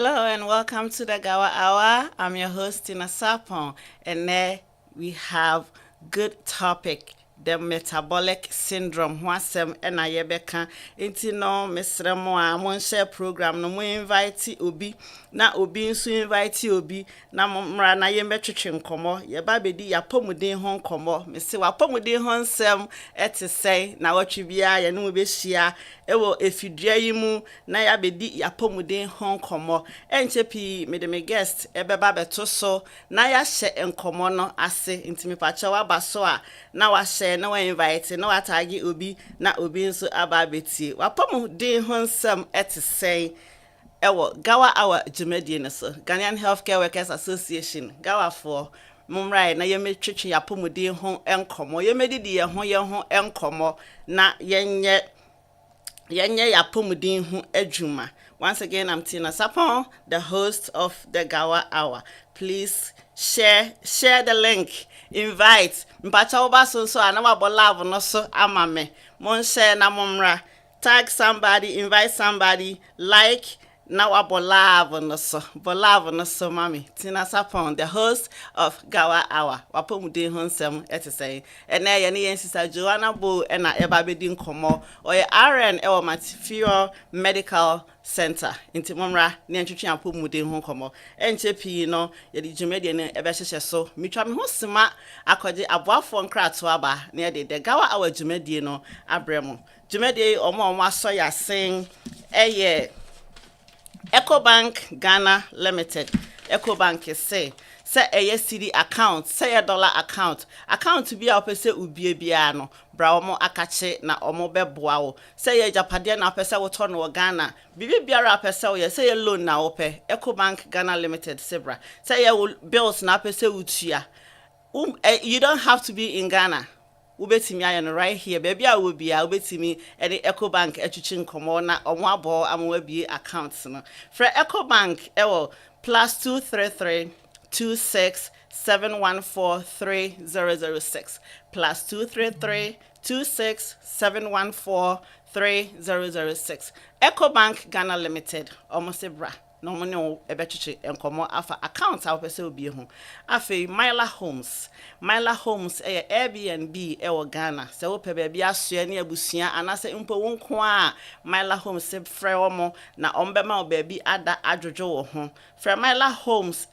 Hello and welcome to the Gawa Hour. I'm your host Tina Sapon, and there we have good topic. The metabolic syndrome. Wasem ena yebeka. Inti no Mr. Moa mon share program no mo invite obi na obi nso invite obi na mra na yembe twetwe nkomo yeba bedi yapomuden ho nkomo me se wapomuden ho nsem ete sei na watwe bia ye no be hia ewo efidua yi mu na ya bedi yapomuden ho nkomo enche pi me de me guest ebeba beto so na ya hye nkomo no ase intimi pacha wa baso a na wa hye na wa invite na wa tagi obi na obi nso aba betie wapomuden ho nsem ete sei ewo Gawa Hour Jumedie no so Ghanaian Healthcare Workers Association Gawa for mumrai na yeme twetwe yapomuden ho enkomo yemedidi ye ho enkomo na yenye yapomuden ho adwuma. Once again, I'm Tina Sapon, the host of the Gawa Hour. Please share the link, invite mpacha oba so anawa bolave no so amame mon share na mumra, tag somebody, invite somebody, like now bolave no so mami Tina Sapon, the host of Gawa Hour. Wapomuden ho nsem say and na ye ne yen sister Joanna Bo na eba bedi nkomo oye RN e Matthew Medical Center inti momra ne ntwetwe apomuden ho nkomo enche pii no ye di dwumede ne ebe hyehye so mitwa me ho sima akode aboafo nkrato aba ne de the Gawa Hour dwumede no abremo dwumede omo aso ya sen eye EcoBank Ghana Limited. EcoBank say a CD account, say a dollar account be a pese ubie bia no bra omo akache na omo beboa wo say a japade na pese wo to no Ghana bibi biara pese wo say a loan na ope EcoBank Ghana Limited sebra say a bills na pese utua you don't have to be in Ghana. Ubetimi ayo right here baby I will be ubetimi any EcoBank etwitwi nkomo na omo abo amwa bi accounts no for EcoBank ewo +233 26 714 3006 +233 26 714 3006 EcoBank Ghana Limited almost bra no money ebetwitwe enkomo afa account a pese obi ho afa Myla Homes Airbnb e Ghana se wo pe bia asoe ne abusua anase mpo wonko a Myla Homes se frɛ omo na ombema o baabi ada adwodwo wo ho frɛ Myla Homes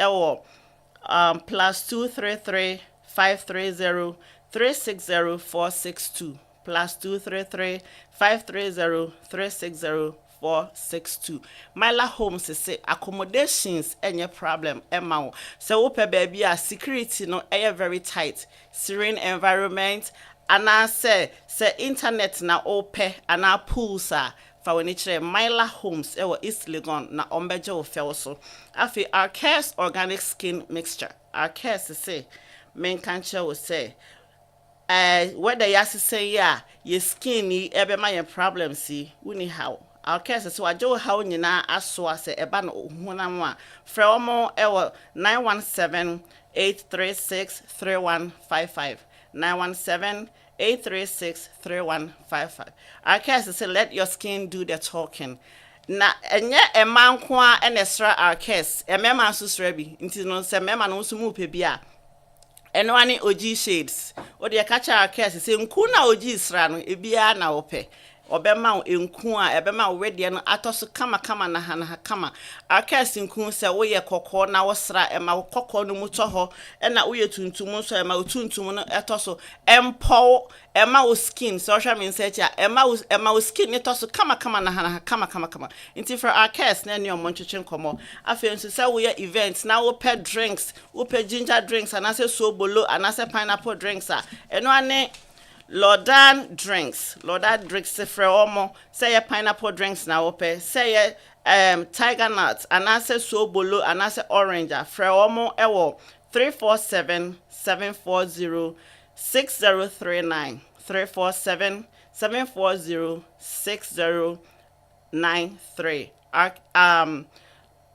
+233 530 360 462 +233 530 360 462. Myla Homes say accommodations any problem emma so wo pe baby a security no very tight serene environment ana say internet na ope ana pools fa woni kire Myla Homes East Legon na ombeje wo fe so afi our cares organic skin mixture our cares say men kanche wo say whether yas say ya your skin ni ebe ma your problem see woni how our case so ajo how nyina aso ase eba no honam a frɛ omo 917 836 3155 917 836 3155 our case say let your skin do the talking na enye emanko a enesra our case emema so sra bi nti no se mema no so mu pe bi a eno ani oji shades o de ka cha our case say nku na oji sra no ebia na ope obema enku a ebema wedie no atoso kama na hana kama akasi nku se wo ye kokko na wo sra ema kokko no muto ho na wo ye tuntum so ema tuntum no etoso empo ema wo skin so hwa me nse cha ema wo skin ne toso kama na hana kama nti for akasi na ne omontwetwe nkomo afi nso se wo ye events na wo pe drinks wo pe ginger drinks anase sobolo anase pineapple drinks a eno ane Lodan drinks frɛ omo say pineapple drinks na ope say tiger nuts anase sobolo anase orange frɛ omo ewo 347 740 6039 347 740 6093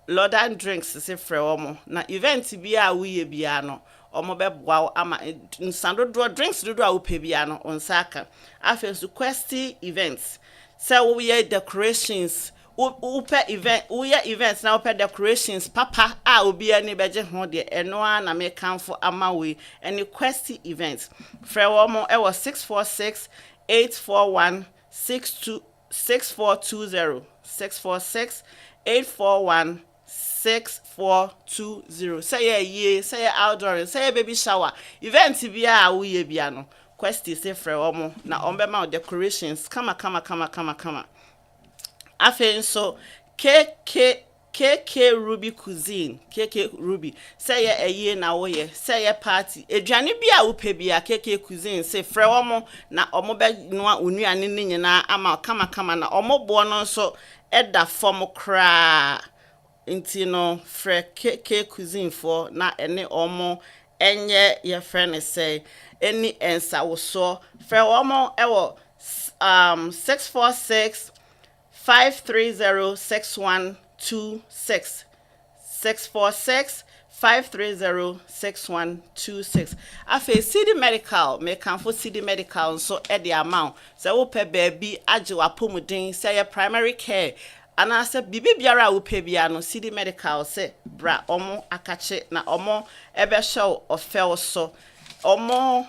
Lodan drinks say frɛ omo na event bi a wuye bia no omo beboa ama nsando drinks do a wope bia no onsaka afensu questi events say we decorations Upe event uye events na upe decorations papa obi ani beje ho de eno na me kanfo ama we any quest events frɛ wo mo e wo 646 841 6420 646 841 6420 say outdoor say baby shower event bia wo ye bia no quest say frɛ wo mo na ombe ma decorations kama afen so KK Ruby cuisine KK Ruby say ye na wo ye say party aduane bia wo pɛ bia KK cuisine say frɛ wo mo na omo be noa onuane ne nyina ama kama na omo bo no so eda form kra nti no frɛ KK cuisine for na ene omo enye ye friend say any ensa wo so frɛ wo mo e wo 646 530-6126 646 530-6126 afi CD Medical me kan for CD Medical so e the amount so wo pɛ baabi agye wapomuden say primary care ana se bibi biara wo pɛ bia no CD Medical se bra omo akache na omo ebe show ofel so omo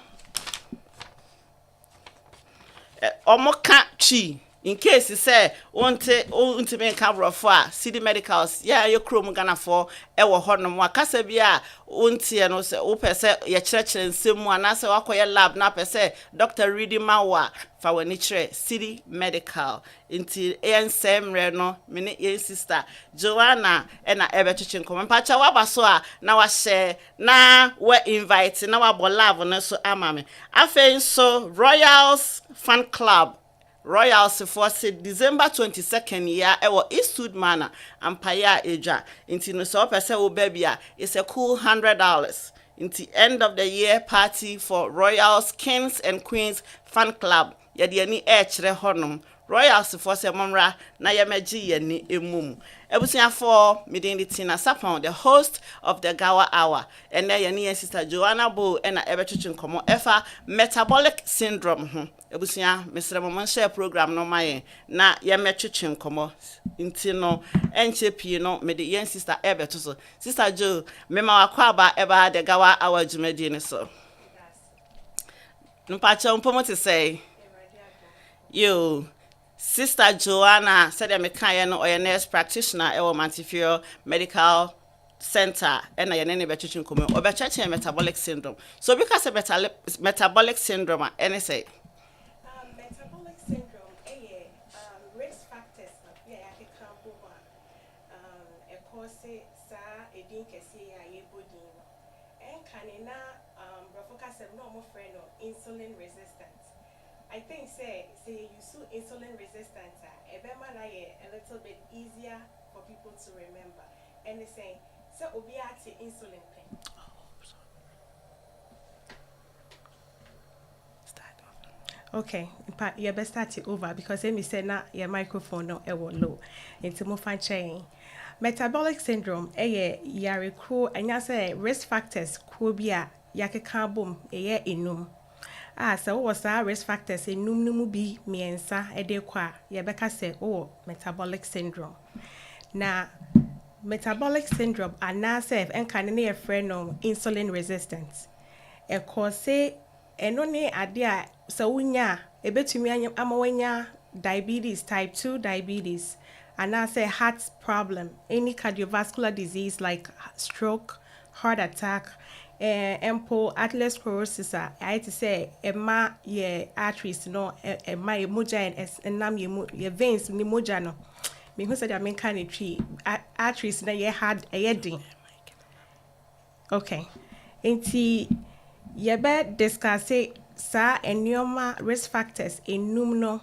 ka chi in case say unti me ka brofo a CD Medicals ye krom Ghana for e wo honom akasa bia unti no se wo pese ye kyerɛkyerɛ nsɛm ana se wakoye lab na pese Dr. Ready Mawa fa wani kyerɛ CD Medical inti ensemre no me ne ye sister Joanna na ebe twetwe nkom mpacha waba so a na wa share na we invite na wa bo love no so ama me afei so Royals Fan Club Royals for December 22nd year ewo Eastwood Manor Empire Eja inti no so pese wo baby a it's a cool $100 inti end of the year party for Royals Kings and Queens Fan Club ye de ani kire honom Royals for se momra na ye magi ye ni emum ebusia for midin the Tina Sapon the host of the Gawa Hour and ye ni sister Joanna Bo na ebetwetwe nkomo efa Metabolic Syndrome ho ebusia mesre mo share program no maye na ye metwetwe nkomo nti no enche pie no me de yen sister ebeto so sister Jo me ma wakwa aba eba the Gawa Hour jumadi ni so nupacha mpomo te say yo Sister Joanna said me kan no oye nurse practitioner e wo Montefiore Medical Center and na ye ne betwetwe nkomo obecheche metabolic syndrome so because metabolic syndrome any say metabolic syndrome risk factors yeah I can come over e cause sa edin kese ya ye body en kanina focus no more friend of insulin resistance. I think say you so insulin resistant a little bit easier for people to remember. And they say so obiati insulin pen. Okay, but you best start it over because let me say now your microphone no low. Into more fine chain. Metabolic syndrome yare crow and ya say risk factors kubia yake carbon enum. So what's our risk factors in num bi miensa edekwa yebeka say metabolic syndrome. Now metabolic syndrome anasef enka ne friend no insulin resistance. E cause enone ade a so wunya ebetumi amawanya diabetes type 2 diabetes anase heart problem any cardiovascular disease like stroke, heart attack empo atherosclerosis I to say ma ye arteries no ma ye moja and nam ye veins ni moja no me who said I mean kind of tree arteries na ye had a yedding. Okay enti ye be discuss sa enyoma risk factors enum no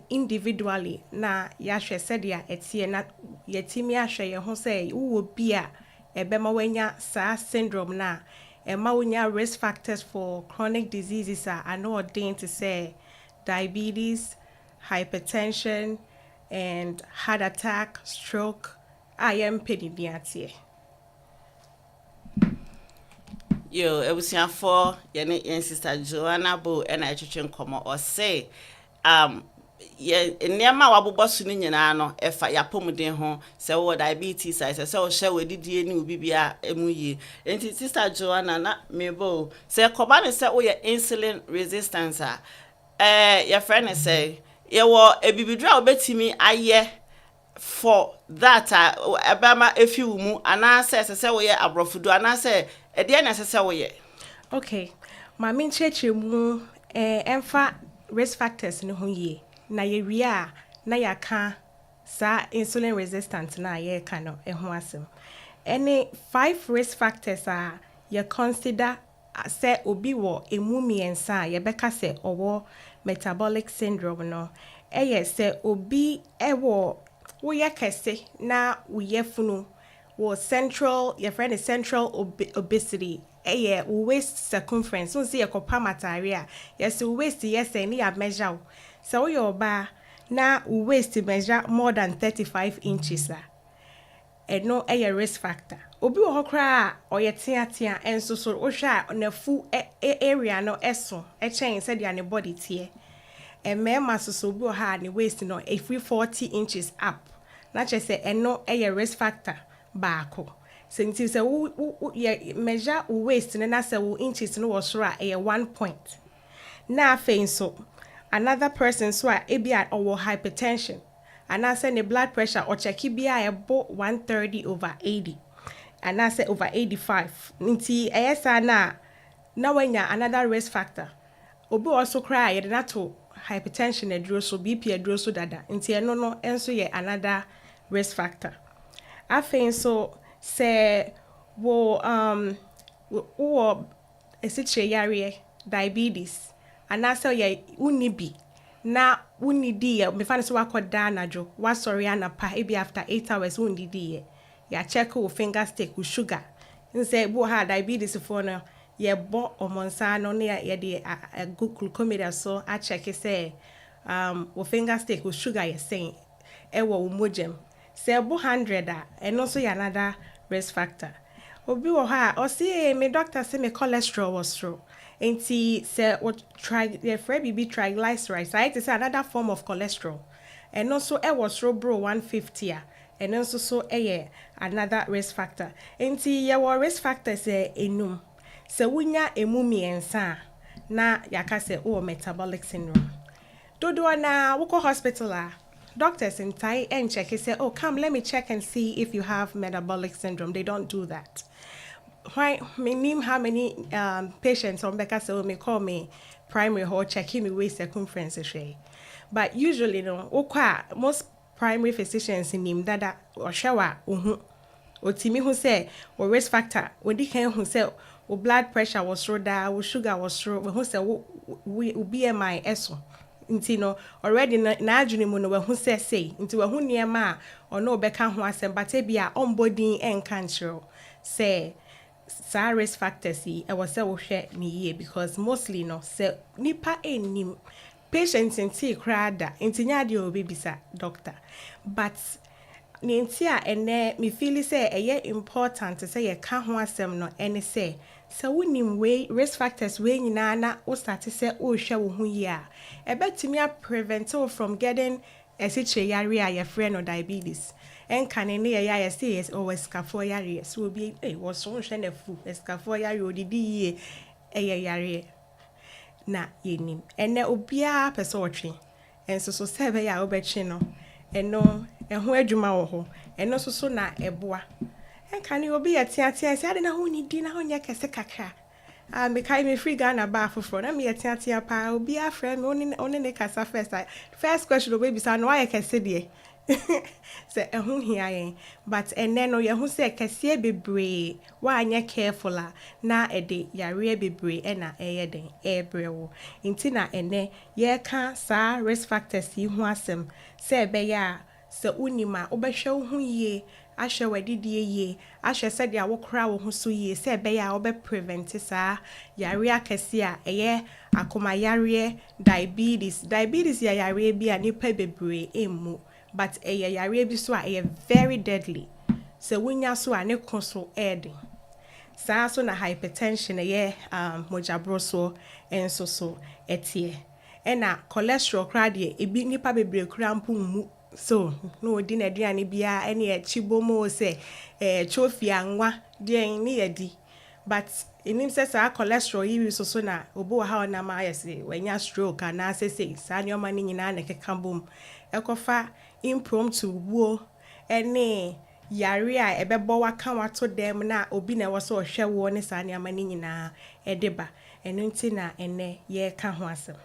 individually na ya hwe said ya etie na yetimi ahwe ye ho say wo bia ebema wanya sa syndrome na ema wanya risk factors for chronic diseases are no ordained to say diabetes, hypertension and heart attack, stroke I am pediatric. Yo, ebusia for yen sister Joanna Bo and I twetwe nkomo or say ye nneɛma a wabobɔ so no nyinaa no ɛfa yapɔmuden ho sɛ wɔ diabetes a sɛ wo hyɛ w'adidie ne obi bia emu yie enti sister Joanna na mebo sɛ kɔba ne sɛ woyɛ insulin resistance a yɛfrɛ ne sɛ yɛwɔ ebibidura a wobɛtumi ayɛ for that ɛbɛma efi wo mu anaasɛ ɛsɛ sɛ woyɛ aborɔfodo anaasɛ ɛdeɛ na ɛsɛ sɛ woyɛ. Okay, ma me nkyerɛkyerɛ mu ɛmfa risk factors no ho yie na yɛwie a na yɛaka saa insulin resistant na yɛreka no ho asɛm ɛne 5 risk factors a yɛ consider sɛ obi wɔ emu mmiɛnsa a yɛbɛka sɛ ɔwɔ metabolic syndrome no ɛyɛ sɛ obi ɛwɔ woyɛ kɛse na woyɛ funu wɔ central yɛfrɛ no central obesity ɛyɛ waist circumference so sɛ yɛkɔpa matare a yɛsɛ waist yɛsɛ ne yɛ measure wo sɛ woyɛ ɔbaa na waist measure more than 35 inches a ɛno ɛyɛ risk factor obi wɔ hɔ koraa a ɔyɛ teatea ɛnso so wohwɛ a nafu area no ɛso ɛkyɛn sɛdeɛ ne body teɛ mmarima soso obi wɔ ha a ne waist no ɛfiri 40 inches up na kyerɛ sɛ ɛno ɛyɛ risk factor baako sɛ nti sɛ wo yɛ measure wo waist no na sɛ wo inches no wɔ soro a ɛyɛ 1 point na afei nso another person so a ebi a ɔwɔ hypertension anaasɛ ne blood pressure ɔkyɛke bi a ɛbɔ 130/80 anaasɛ over 85 nti ɛyɛ saa na wanya another risk factor obi also cry yɛde nato hypertension aduro so BP aduro so dada nti ɛno no ɛnso yɛ another risk factor afei nso sɛ wo esikyire yareɛ diabetes anaasɛ yɛ wonni bi na wonni di yɛ mefa no so wakɔda anadwo wasɔre anapa ebi after 8 hours wonni di yɛ ya check wo finger stick wo sugar nse bo ha diabetes for no ye bo omonsa no ne ye de glucometer so a check say wo finger stick wo sugar ye sen e wo mojem se bo 100 a eno so ya another risk factor obi wo ha o see me doctor say me cholesterol was through enti se wo try the bibi triglycerides I say another form of cholesterol and also e was through bro 150 a and also so another risk factor. Enti your risk factors enum. Se wunya emu miensa na yaka se o metabolic syndrome. Dodo na woko hospital a doctors in Thai and check say oh come let me check and see if you have metabolic syndrome. They don't do that. Why me name how many patients on Becca say me call me primary hall checking me waist circumference share. But usually no most primary physicians in him dada or shower otimi who say or risk factor when can who say or blood pressure was low da or sugar was low who say we BMI eso nti no already na adwene mu no who say nti who niema or no beka ho asem but e bia on body en cancer say sa risk factors e was say wo hwe ni ye because mostly no say nipa enim patients in tea crada intinya de obi bisa doctor but ninti a ene me feel say eye important say ye ka ho asem no ene say wonim we risk factors we nyina na o start say o hwe wo hu yi a ebetimi a prevent from getting esiche yare a ye friend no diabetes en kan ne ye ya say yes o escafo yare so obi wo so hwe na fu escafo yare odidi yi eye yare na yenim ene obia pese otwe enso so sebe ya obechi no eno eho adwuma wo ho eno so na eboa enkane obi ya tiatia se ade na ho ni di na ho nya kese kakra me kai me free Ghana ba foforo na me ya tiatia pa obi afre me oni ne kasa first question obi bisa no aye kese de se ehun hia but ene no ye hu se kese bebre wa anya careful na ede yare bebre na eye den ebrewo nti na ene ye ka sa risk factors yi hu asem se be ya se unima obehwe hu yie ahwe wadidie yie ahwe se dia wo kra wo hu so yie se be ya obe prevent sa yare akese a eye akoma yare diabetes ya yare bi a nipa bebre emu but yare bi so a very deadly so wunya so a ne koso edi saa so na hypertension mojabro so enso so etie ena cholesterol kra de ebi nipa bebre kra mpo mu so no odi na aduane bia ene e chibomo se chofi anwa de ni yadi but inim say sa cholesterol yi so na obo ha na ma yesi wanya stroke na say sa nyoma ni nyina na keka bom ekofa impromptu wo ene yare a ebebo waka wato dem na obi na wo so hwe wo ne sa nyama ni nyina edeba eno nti na ene ye ka ho asem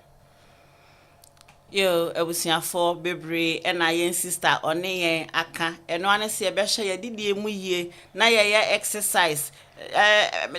yo ebusiafo bebre na yen sister one yen aka eno ane se be hye ye didie mu yie na ye exercise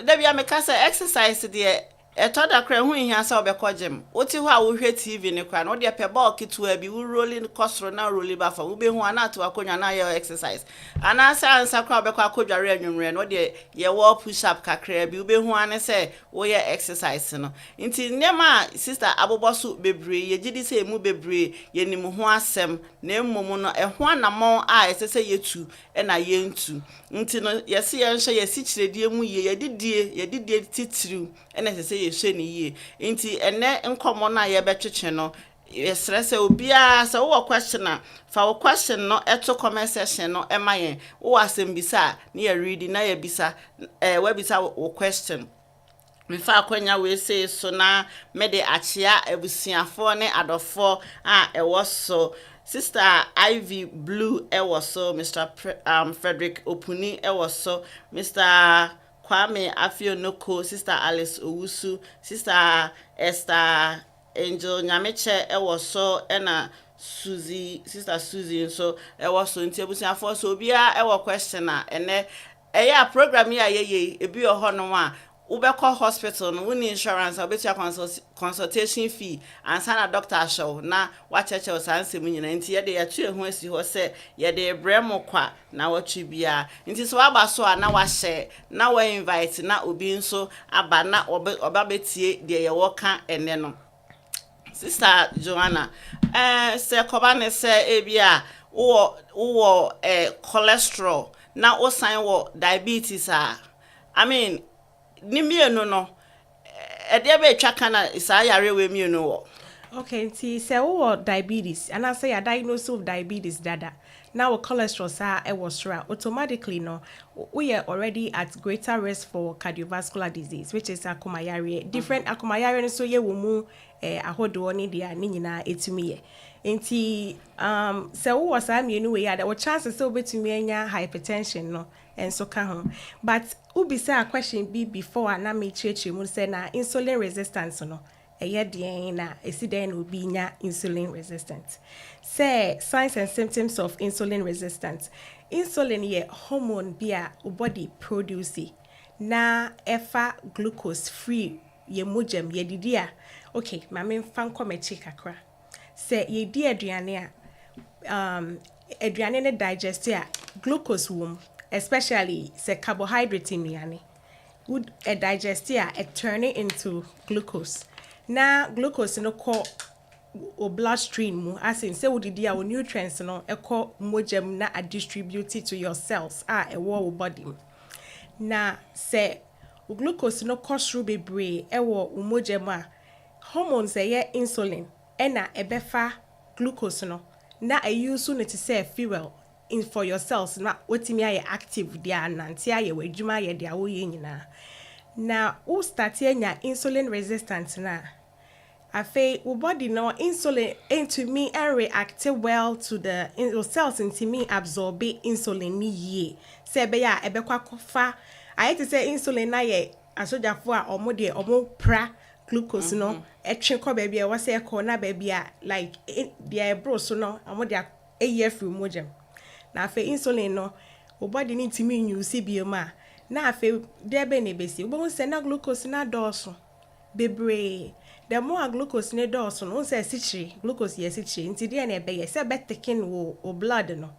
da bia me ka say exercise de etoda kra hu hia sa obekọ gym oti ho a wo hwe tv ne kra no de pe ball kitua bi wo rolling kosro na rolling ba fa wo be hu ana to akonya na ye exercise ana sa ansa kra obekọ akodware anwumre no de ye wo push up kakra bi wo be hu ane se wo ye exercise no nti nema sister aboboso bebre ye gidi se emu bebre ye nim ho asem na emmom no ho anamon a esese yetu na ye ntu nti no ye se ye nhye ye si kiredie mu ye didie titiriu na esese yehwe ni yie nti ene nkomo na ye betwetwe no yesrese obia se wo question fa wo question no eto comment section no emayen wo asembisa na ye read na ye bisa we bisa wo question me fa akwanya we say so na me de achia ebusiafo ne adofo a ewo so Sister Ivy Blue ewo so Mr. Frederick Opuni ewo so Mr. Kwame Afionoko, Sister Alice Owusu, Sister Esther Angel Nyameche ewo so ena Suzy, Sister Suzy so ewo so nti ebusiafo so bia ewo question na ene eya program ya ye ebi oho no a ubeko hospital no woni insurance obetia consultation fee ansa na doctor show na wacheche osansem nyina nti ye de ya tue ho asi ho se ye de bremo kwa na watwe bia nti so aba so a na wa share na wa invite na obi nso aba na oba betie de ye woka ene no Sister Joanna se kobane se ebia wo cholesterol na osan wo diabetes I mean ni mienu no ede be twa kana isa yare we mienu wo okay nti se wo diabetes and I say a diagnosis of diabetes dada now cholesterol sa e was sure automatically no we are already at greater risk for cardiovascular disease which is akomayare different akomayare so ye wo mu ahodo ni dia ni nyina etumi ye nti se wo was am mienu we ya the chances so betumi anya hypertension no and so ka ho but ubi say a question be before na me cheche mu say na insulin resistance no eye den na esiden no bi nya insulin resistant say signs and symptoms of insulin resistance insulin ye hormone bi a body produce na efa glucose free ye mojem ye didi a okay mame fan komechi kakra say ye di aduane a aduane ne digest a glucose wom especially say carbohydrate in yani would digest a turn it into glucose na glucose no ko o bloodstream mu as in say wodidi a nutrients no ekọ mojem na distribute to your cells e wo body na say glucose no cause bebre e wo mojem a hormones ye insulin na ebefa glucose no na use no to say fuel in for your cells na otimi aye active dia nanti aye wadwuma ye dia wo ye nyina na wo start anya insulin resistant na afa wo body no insulin into me and react well to the cells into me absorb insulin ni ye se be ya ebekwa kofa aye to say insulin na ye asojafo a omo de omo pra glucose no etwe ko ba bia wo se ko na ba bia like dia bro so no omo de eye free mojem na afa insulin no wo body ni timi use bioma na afa de be ne besi wo se na glucose na dose bebre the more glucose ne dose no se sichiri glucose ye sichiri nti de na be ye se be taken wo blood no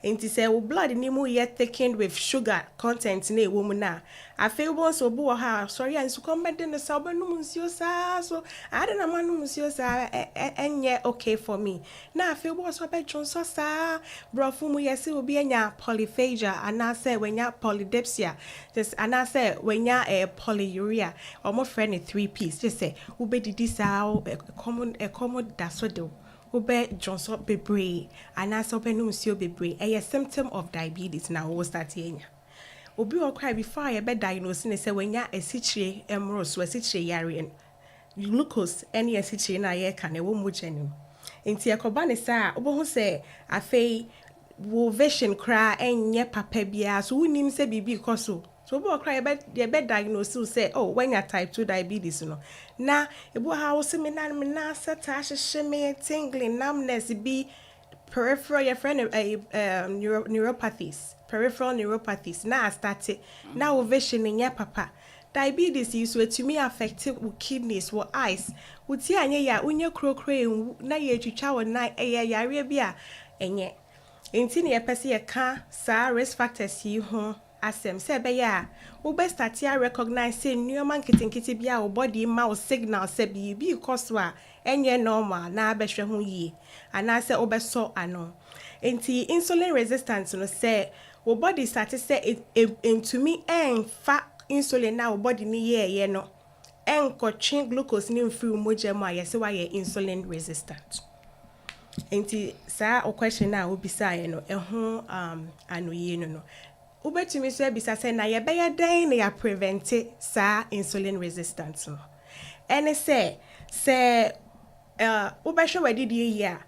Enti say wo blood ni mu ye thickened with sugar content na ewo mu na. Afei bo so bo ha sorry an su komede no sa obenum nsuo sa so ade na manum nsuo sa enye okay for me. Na afei bo so be dwonso sa brofu mu ye se obi anya polyphagia ana say wenya polydipsia just ana say wenya polyuria omo friend 3Ps just say wo be didi sa common da so do Ube Johnson bebre, and as open nuncio bebre, a symptom of diabetes now was that yenya. Obi or cry before I bed diagnosing and say when ya a citre emerald was citre yarian. Glucose any a citre na ye can a woman genuine. In tia cobani sa, obo say, a fay wo vision cry and ye papa bia, so we nim say bibi coso. So bo cry about your bed diagnosis say, oh, when you type 2 diabetes, you know. Na ebo house me na satasha shimmy tingling numbness be peripheral your friend neuropathies. Peripheral neuropathies. Na started. Now vision in your papa. Diabetes is what to me affected with kidneys, with eyes. Would see anya ya unye krokre na ye chicha na yare bia enye. Inti ne pese ye ka sa risk factors yi ho asem se be ya wo be start ya recognize say nneoma nkitinkiti bia wo body ma wo signal se bi cause wa enye normal na abehwe ho yi ana se wo be so ano enti insulin resistance no say wo body start say into me en fa insulin na wo body ni ye no en kotwe glucose ni mfiri moja ma ye se wa ye insulin resistant. Enti sa o question na obisa ye no eho anoye no ubetumi so ebisa say na ye be ye den na ya prevent sa insulin resistance no ene say ubehwe wadidi ye a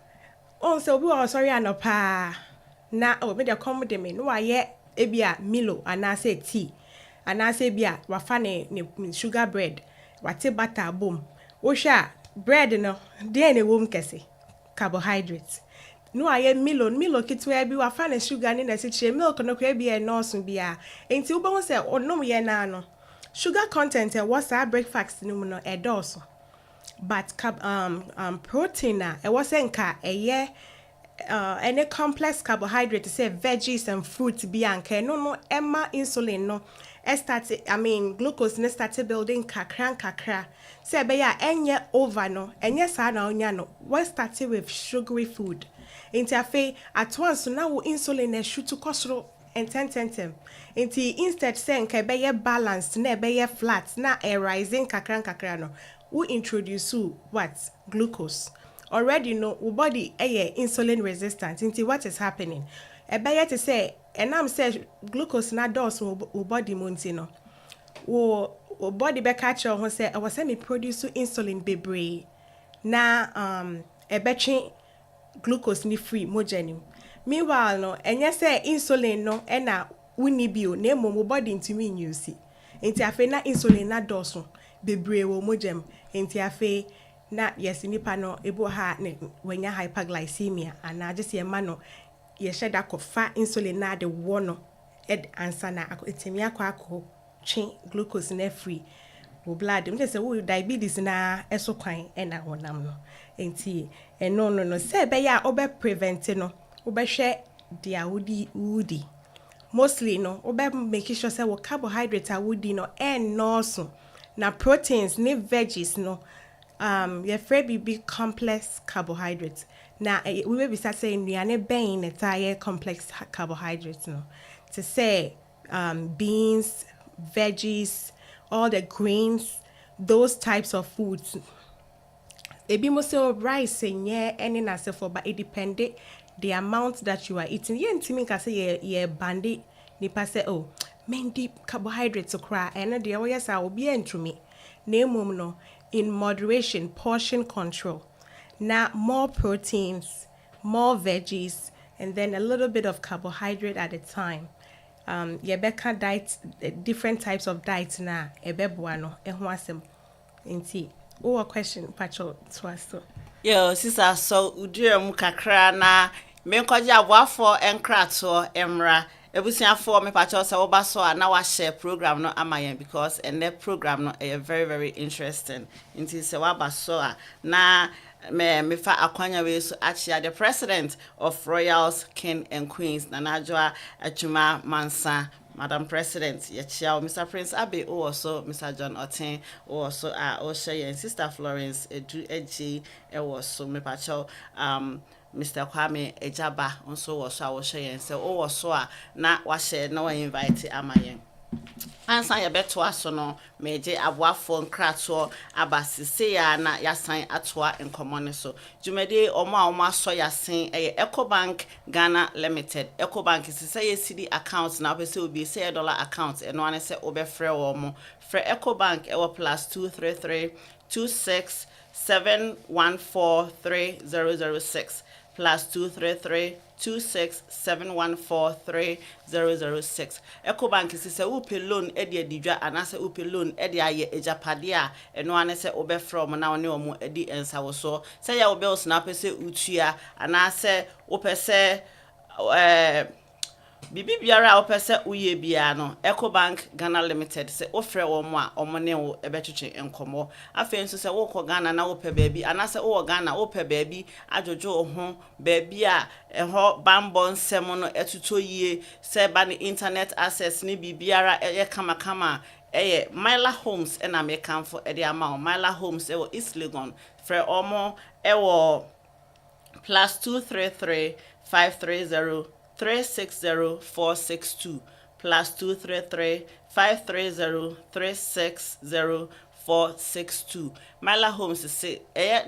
on say obi o sorry anopa na obi de come de me no aye ebia milo ana say tea ana say bia wafa ne sugar bread wate butter bom wo hwa bread no de na wom kese carbohydrates no aye milo kitwa bi wafa na sugar ni na siche milk no kwa bi e nurse bia enti wo bo say onom ye na no sugar content was our breakfast no no e dose but protein e was nka eye any complex carbohydrate say veggies and fruits bi anka no emma insulin no glucose ne start building kakra say be ya enye over no enye sa na onya no we start with sugary food inti at once now insulin e shoot to kosoro enten inti instead say nka be ye balanced na be ye flat na a rising kakra no we introduce what glucose already know your body insulin resistant inti what is happening e be ye to say enam say glucose na dose wo body monti no wo body be catch ho say I was me produce insulin bebre na e betwe glucose ni free mojanim meanwhile no enye say insulin no e na wuni bio na emo body ntimi nyusi enti afi na insulin na dose bebre wo mojam enti afi na yes nipa no ebo ha ne wanya hyperglycemia ana agese ma no ye sheda kofa insulin na de wo no ed answer na etimi akọ twe glucose na free wo blood me say wo diabetes na eso kwan e na wonam no enti no say be ya obe prevent no obe hwe dia wudi mostly no obe make sure say wo carbohydrate wudi no no so na proteins ne veggies no your free be complex carbohydrates na we will be start saying nduane ben entire complex carbohydrates no to say beans, veggies, all the grains, those types of foods. Ebi mo say rice nye any na say for but it depended the amount that you are eating. Ye ntimi ka say ye bandi nipa say oh mendi carbohydrates okra and the yes I will be entumi na emom no in moderation portion control. Now more proteins, more veggies, and then a little bit of carbohydrate at a time. Yebeka diet, different types of diets na ebebuano ehwasem. Inti. Oh, a question, Pacho, twasto. Yo, sister, so udire mu kakra na me kwaja wafo enkrato emra ebusiafo me pacho se wo ba so a na wa share program no amayen because and that program no very very interesting nti se wa ba so a na me fa akwanya we so achia the president of Royals King and Queens Nanajwa Achuma Mansa. Madam President, Yachia, Mr. Prince Abbey, also Mr. John Otten, also Osha and Sister Florence, Edu Edgy, also me pacho, Mr. Kwame Ejaba, also was our share and so also na washe no invite amayen. Ansa ya beto aso no meje aboafo nkrato abasise ya na yasan atoa nkomone so jumede omo aso yasen Ecobank Ghana Limited. Ecobank sise ye CD account na pese obi say dollar account eno ane se obefre wo mo fre Ecobank ewo +233 26 7143006 +233 2671430006. Ecobank is a upe loan edi edidwa anase upe loan edi aye ejapade a eno ane se obe from na one omo edi ensa wo so say ya obe osna pese utua anase opese bibi biara opese uye bia no Ecobank Ghana Limited se ofre wo mo a omo ne wo ebetwetwe enkomo afen nso se wo ko Ghana na wo pe baabi anase wo Ghana wo pe baabi ajojo ho baabi a eho bambo nsem no etuto yie se ba ni internet access ni bibiara ye kama kama Myla Homes na me kanfo e de ama Myla Homes e wo East Legon fre omo e wo +233 530 360462 +233 530 360462. Myla Homes say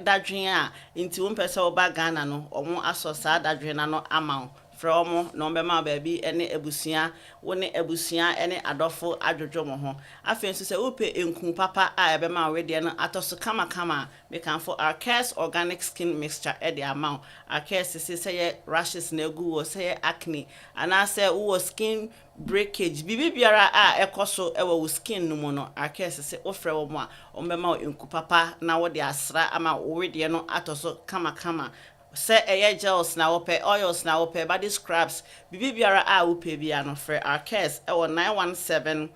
dadwen a inti wo mpese wo ba Ghana no omo aso sa dadwen na no ama from no bema baby ene ebusia woni ebusia ene adofo adwodwo mo ho afen so se upe enku papa a ebema we de no atoso kama kama me kan for our cares organic skin mixture e de amount our cares say ye rashes na egu wo say acne ana say wo skin breakage bibi biara a ekoso e wo skin no mu no our cares say ofre wo mo a ombema enku papa na wo de asra ama wo de no atoso kama kama say gels na wope oils na wope body scrubs bibi biara a wope bia no free our cares e 917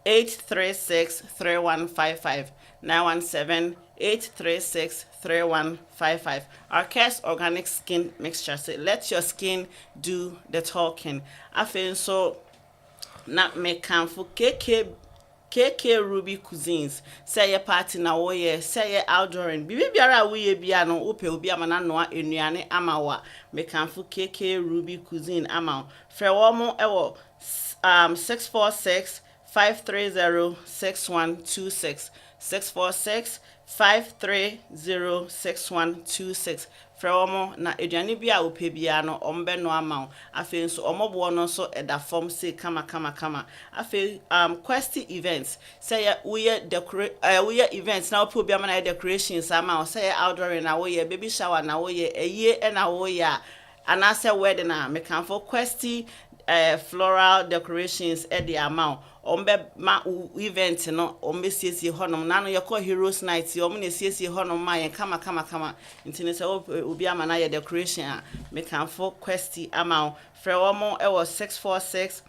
836 3155 917 836 3155. Our cares organic skin mixture say let your skin do the talking. I feel so not make for KK Ruby Cuisines. Say your party na woye, say your outdooring. Bibi biara woye bia no upe obi amana noa enuane amawa. Mekanfo KK Ruby Cuisine ama. Frɛ wo ewo 646 530 6126 646 530 6126. From na eduane bia ope bia no ombe no ama afi nso omobo no so eda form say kama afi quest events say we events na ope bia na decorations ama say outdoor na we baby shower na we eye na we anase wedding na me kan for quest floral decorations at the amount ombe ma event no ombe siesie honom na no yekọ heroes night ombe na siesie honom ma yen kama intine se obi ama na ye decoration a me kan for quest amount frɛ omo e was 646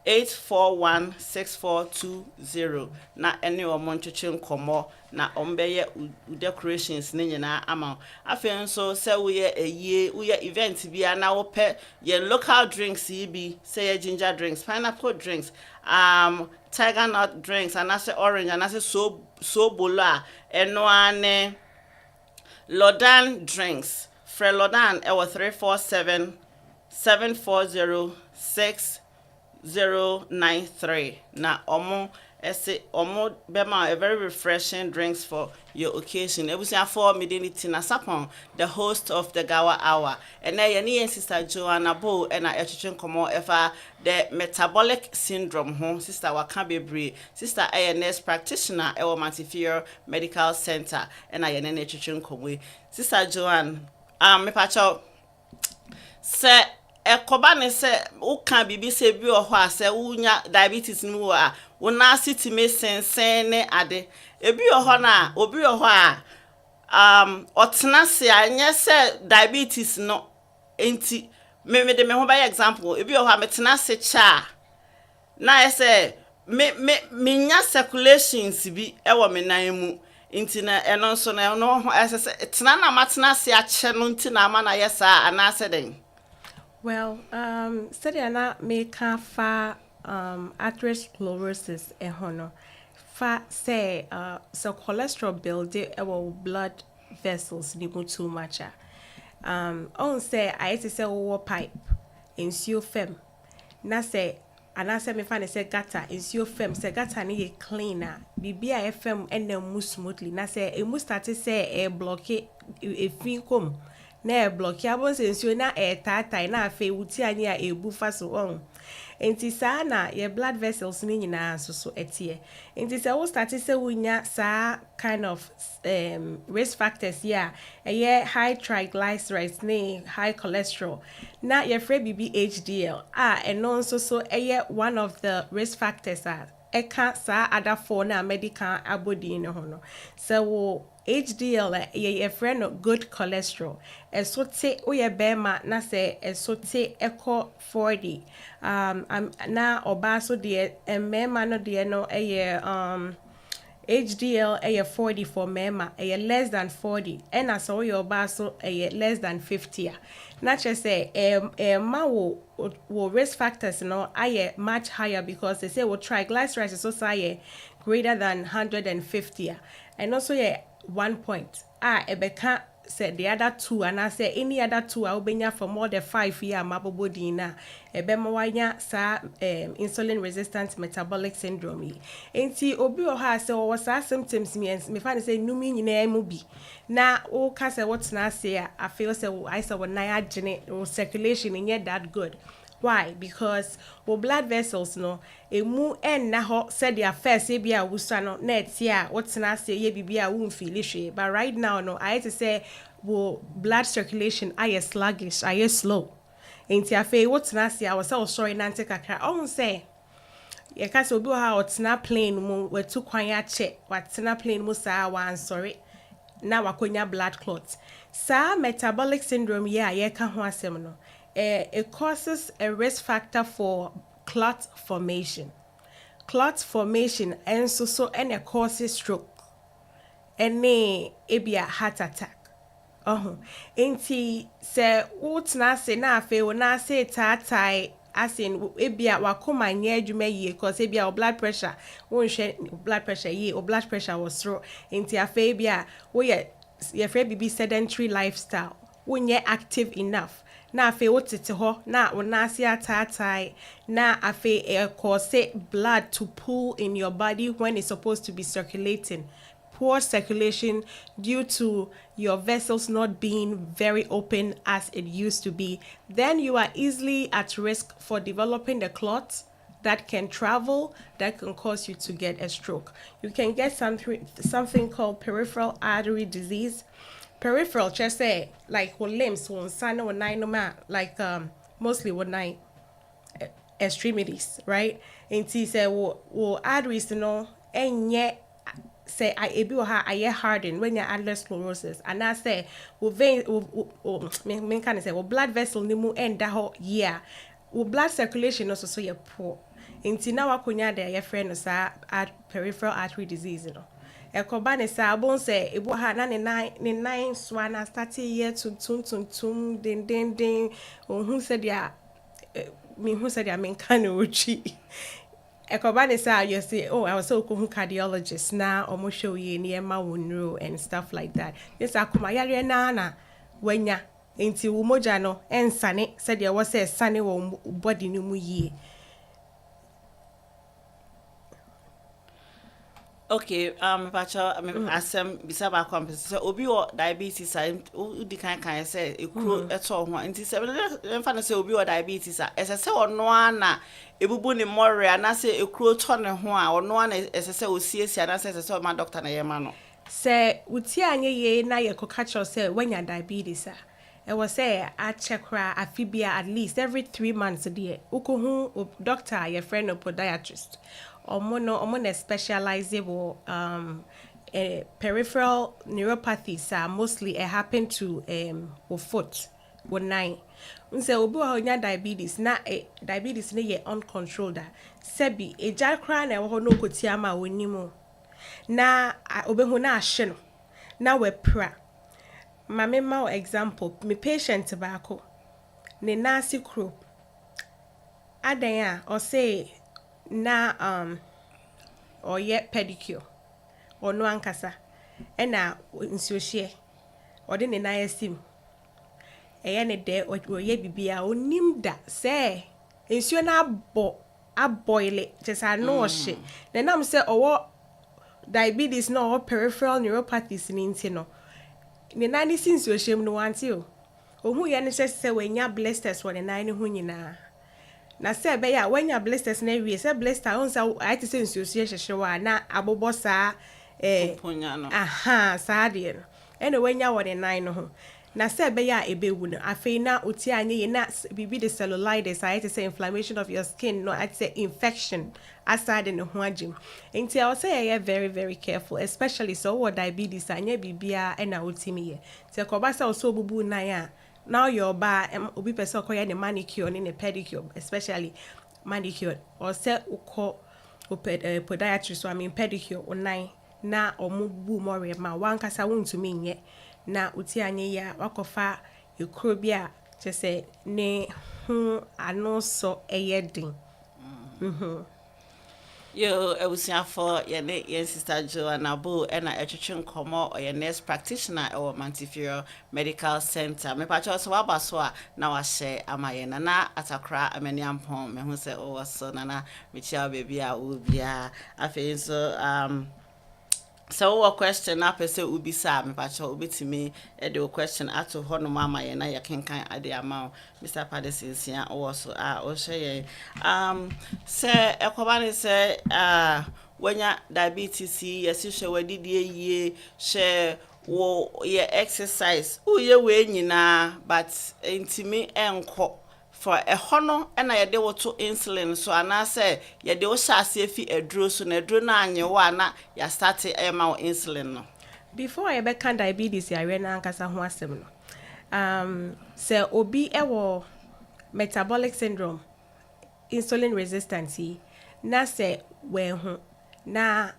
841 6420 na ene omo ntwetwe nkomo na ombeye decorations ne nyina ama afen so se we event bia na wo pe ye local drinks bi say ye ginger drinks pineapple drinks tiger nut drinks anase orange anase so bola eno ane Lodan drinks Fre Lodan e 347 740 6093 na omo ese omo bema a very refreshing drinks for your occasion. Ebusia for Medinity na Sapon, the host of the Gawa Hour. And na ye sister Joanna Bo and na etwetwen komo efa the Metabolic Syndrome ho sister Waka Bebre, sister nurse practitioner e Montefiore Medical Center and na ye ne etwetwen komo. Sister Joanne, me pacho se ekoba ne se uka bibi se bi o ho ase unya diabetes nu a una sitime sensen ne ade ebi o ho na obi o ho a otena se anye se diabetes no enti me de me ho by example ebi o ha metena se cha na I say me nya circulations bi e wo me nan mu nti na eno nso na no ho ese tena na matena se a che no nti na ama na yesa ana se den. Well, study na make fa atherosclerosis ehono. Fa say so cholesterol build our blood vessels ni mu too much. On say I say pipe nsuo fam. Na say anase me fa ne say gutter nsuo fam say gutter ni ye clean a bibia fm ena mu smoothly na say e mu start say e block e fin kom na e block ya bon say nsuo na e tatai na afa wuti ani a ebu fa so on enti saa na your blood vessels ni nyina so etie enti say wo start say wunya saa kind of risk factors yeah high triglycerides ne high cholesterol na your free bb HDL and so one of the risk factors eka saa other four na medical abodi no ho no so wo HDL your friend no good cholesterol esote wo ye bema na say esote echo 40 na oba so de mema no de no HDL a 40 for mema a less than 40 and as all your baso a less than 50 not just say ma wo risk factors no I much higher because they say well triglycerides is also greater than 150 and also 1 point ebeka said the other two and I say any other two I will be for more than 5 years mabobodi na ebemawanya sa insulin resistant metabolic syndrome enti obi o ha say o sa symptoms me fa say numi nyina mu bi na o ka say what na say I feel say I say when na agene o circulation in that good. Why? Because wo blood vessels no emu en na ho said their first e bia wusa no na etia what na say ye bibia wo feel hwe but right now no I to say wo blood circulation I sluggish I slow enti afa what na say I was so sorry nante kakra on say ye ka say obi ha otna plane mu wetu kwan ya che watna plane mu sa wan sorry na wakonya blood clots sa metabolic syndrome ye ka ho asem no it causes a risk factor for clot formation. Clot formation and so and it causes stroke. And a heart attack. Inti se utna se na fe na se tatai as in ebia wakoma nye adwuma ye cause ebia blood pressure won hwe blood pressure ye or blood pressure was through inti afa ebia wo ye free bibi sedentary lifestyle won ye active enough na afe wotete ho na wonase atatai na afe cause blood to pool in your body when it's supposed to be circulating. Poor circulation due to your vessels not being very open as it used to be, then you are easily at risk for developing the clots that can travel, that can cause you to get a stroke. You can get something called peripheral artery disease. Peripheral, just say like with limbs, one sun or nine, like mostly with nine extremities, right? And see, say, well, arteries, and yet say I ebi ha I harden when you're atherosclerosis and I say we vein me can say blood vessel ni mu end that year blood circulation also so you poor inti na wakonya de your friend sa peripheral artery disease ekoba ne sa bon say ebi ha na ne nine swana start year to tum den ohun said ya me who said ya men kan uchi Ekobani sa you say, oh, I was so cool cardiologist now, almost show you near my neuro and stuff like that. Yes, I come my nana when ya ain't you mojano and sunny said there was a sunny body no ye. Okay, pacha asem bisa ba kwampe so obi o diabetes o di kan say ekuro eto ho nti se mfa na say obi o diabetes ese se ono ana ebubu ni more na say ekuro to ne ho a ono ana ese se osiesia na say ese se ma doctor na yema no se uti anye ye na ye ko catch say when you diabetes it was say I check afibia at least every 3 months there ukohu doctor your friend or podiatrist omono specialize peripheral neuropathies are mostly happen to foot wo nine nse obi wa onya diabetes na diabetes ne ye uncontrolled a sebi eja kra na ewo no kotia ma wonimu na obehu na ahye no na wepra mame ma example me patient baako ne nasi kro adan a o say na oye pedicure ono ankasa ena nsuohye ode ne na yasim eye ne de oye bibia onim da say nsuo na aboile just no hye na nam say owo diabetes no or peripheral neuropathies ni nti no ne na ni nsuohye mu no wanti o ohu ye ne se wenya blisters won ne na ne ho nyina na se be ya wenya blisters na wie se blister on sa I to say nsuohye hyehyewa na abobo saa Punya no. aha saa de no ene wenya won ne nan no ho na se be ya ebewu no afei na oti anye na bibi the cellulitis I to say inflammation of your skin no I say infection aside in the ho agim nti I say you very very careful especially so what diabetes anye bibia ena otimi ye te ko ba say so bubu nan a now your ba obi person ko ye ne manicure ne pedicure especially manicure or say uko podiatrist so I mean pedicure online na omubu more ma wankasa wontumi nye na uti anye ya wakofa ekrobia chese ne hu ano so eyedin Yo, for your sister Joanna Bo and a etching como or your nurse practitioner or Montefiore Medical Center. Me patch also wabaswa now I share amayena na atakra ameniam pom me who say oh so nana michia baby a ubia afi so what question na pese ubi sa me patch obi to me the question ato hono mama ye na ya kenkan ade ama Mr. Padison sia also o share say ekobane say wenya diabetes yesi hwe wadidie yie hwe wo ye exercise uye we nyina but intimi enko for a hono na ye de woto insulin so ana say ye de wo hyase fi aduro so na aduro na anye wa na ya start ma insulin no before I can diabetes ya we na ankasa ho asem no say obi ewo metabolic syndrome insulin resistance na say we ho na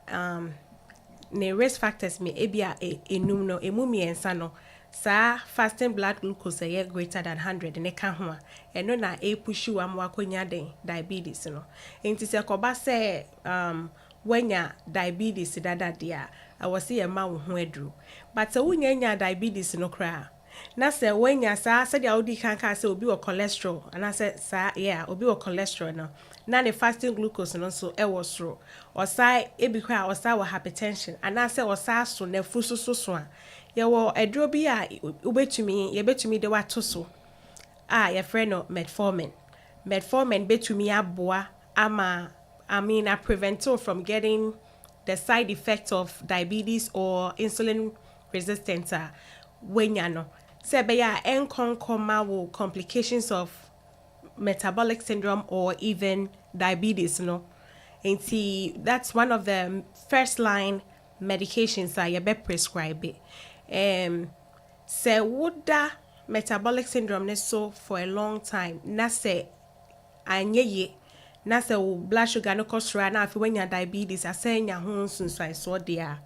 ne risk factors me ebia enum no emumi ensa no sa fasting blood glucose ye greater than 100 ne ka ho a eno na pushu am wakonya den diabetes no enti se koba se wenya diabetes dada dia I was see a ma wo ho aduru but wunya diabetes no kra na se wenya sa se dia odi kan ka se obi wo cholesterol ana se sa yeah obi wo cholesterol no na the fasting glucose no so e wo soro o sai ebi kwa o sai wo hypertension ana se o sai so na fuso so a ye wo aduro bi a ye betumi de wato so ye friend no metformin betumi aboa ama I prevent you from getting the side effects of diabetes or insulin resistance when you know say be ya enkonkoma complications of metabolic syndrome or even diabetes no and see that's one of the first line medications that you be prescribe it say would that metabolic syndrome so for a long time na say anye ye na se wo blood sugar no kosra na afi wenya diabetes asenya ho sunsuan so dia